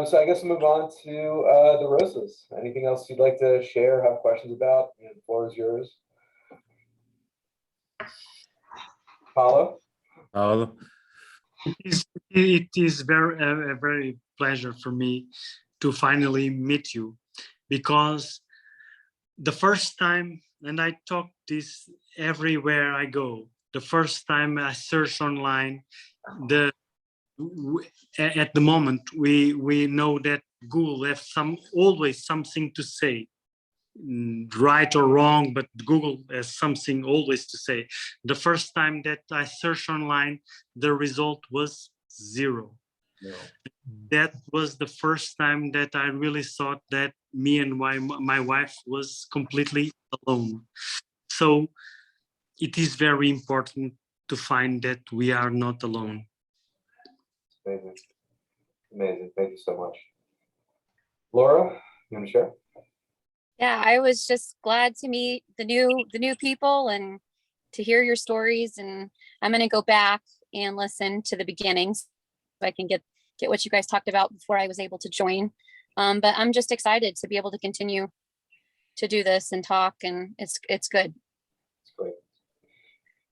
Speaker 2: so I guess we'll move on to the roses. Anything else you'd like to share? Have questions about? The floor is yours. Paulo.
Speaker 7: It is a very pleasure for me to finally meet you, because the first time, and I talk this everywhere I go, the first time I search online, at the moment we know that Google has always something to say, right or wrong, but Google has something always to say. The first time that I searched online, the result was 0.
Speaker 2: No.
Speaker 7: That was the first time that I really thought that me and my wife was completely alone. So it is very important to find that we are not alone.
Speaker 2: Amazing. Amazing. Thank you so much. Laura, you want to share?
Speaker 6: Yeah, I was just glad to meet the new people and to hear your stories. And I'm going to go back and listen to the beginnings so I can get what you guys talked about before I was able to join. But I'm just excited to be able to continue to do this and talk, and it's good.
Speaker 2: It's great.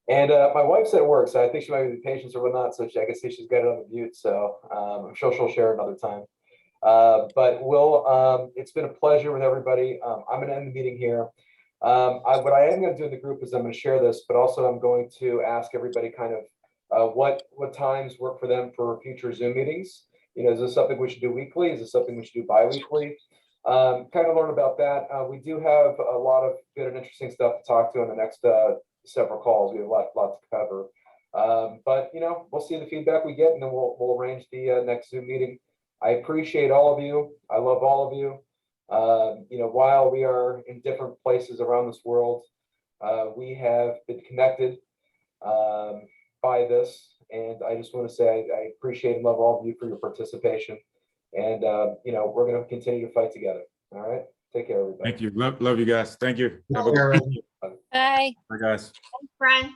Speaker 2: And my wife's at work, so I think she might be patient or whatnot. So I can see she's got it on the mute. So I'm sure she'll share another time. But it's been a pleasure with everybody. I'm going to end the meeting here. What I am going to do in the group is I'm going to share this, but also I'm going to ask everybody kind of what times work for them for future Zoom meetings. Is this something we should do weekly? Is this something we should do bi-weekly? Kind of learn about that. We do have a lot of good and interesting stuff to talk to in the next several calls. We have a lot to cover. But we'll see the feedback we get, and then we'll arrange the next Zoom meeting. I appreciate all of you. I love all of you. While we are in different places around this world, we have been connected by this. And I just want to say I appreciate and love all of you for your participation. And, we're going to continue to fight together. All right. Take care, everybody.
Speaker 1: Thank you. Love you guys. Thank you. Have a
Speaker 6: Bye.
Speaker 1: Bye, guys.
Speaker 4: Thanks, Brian.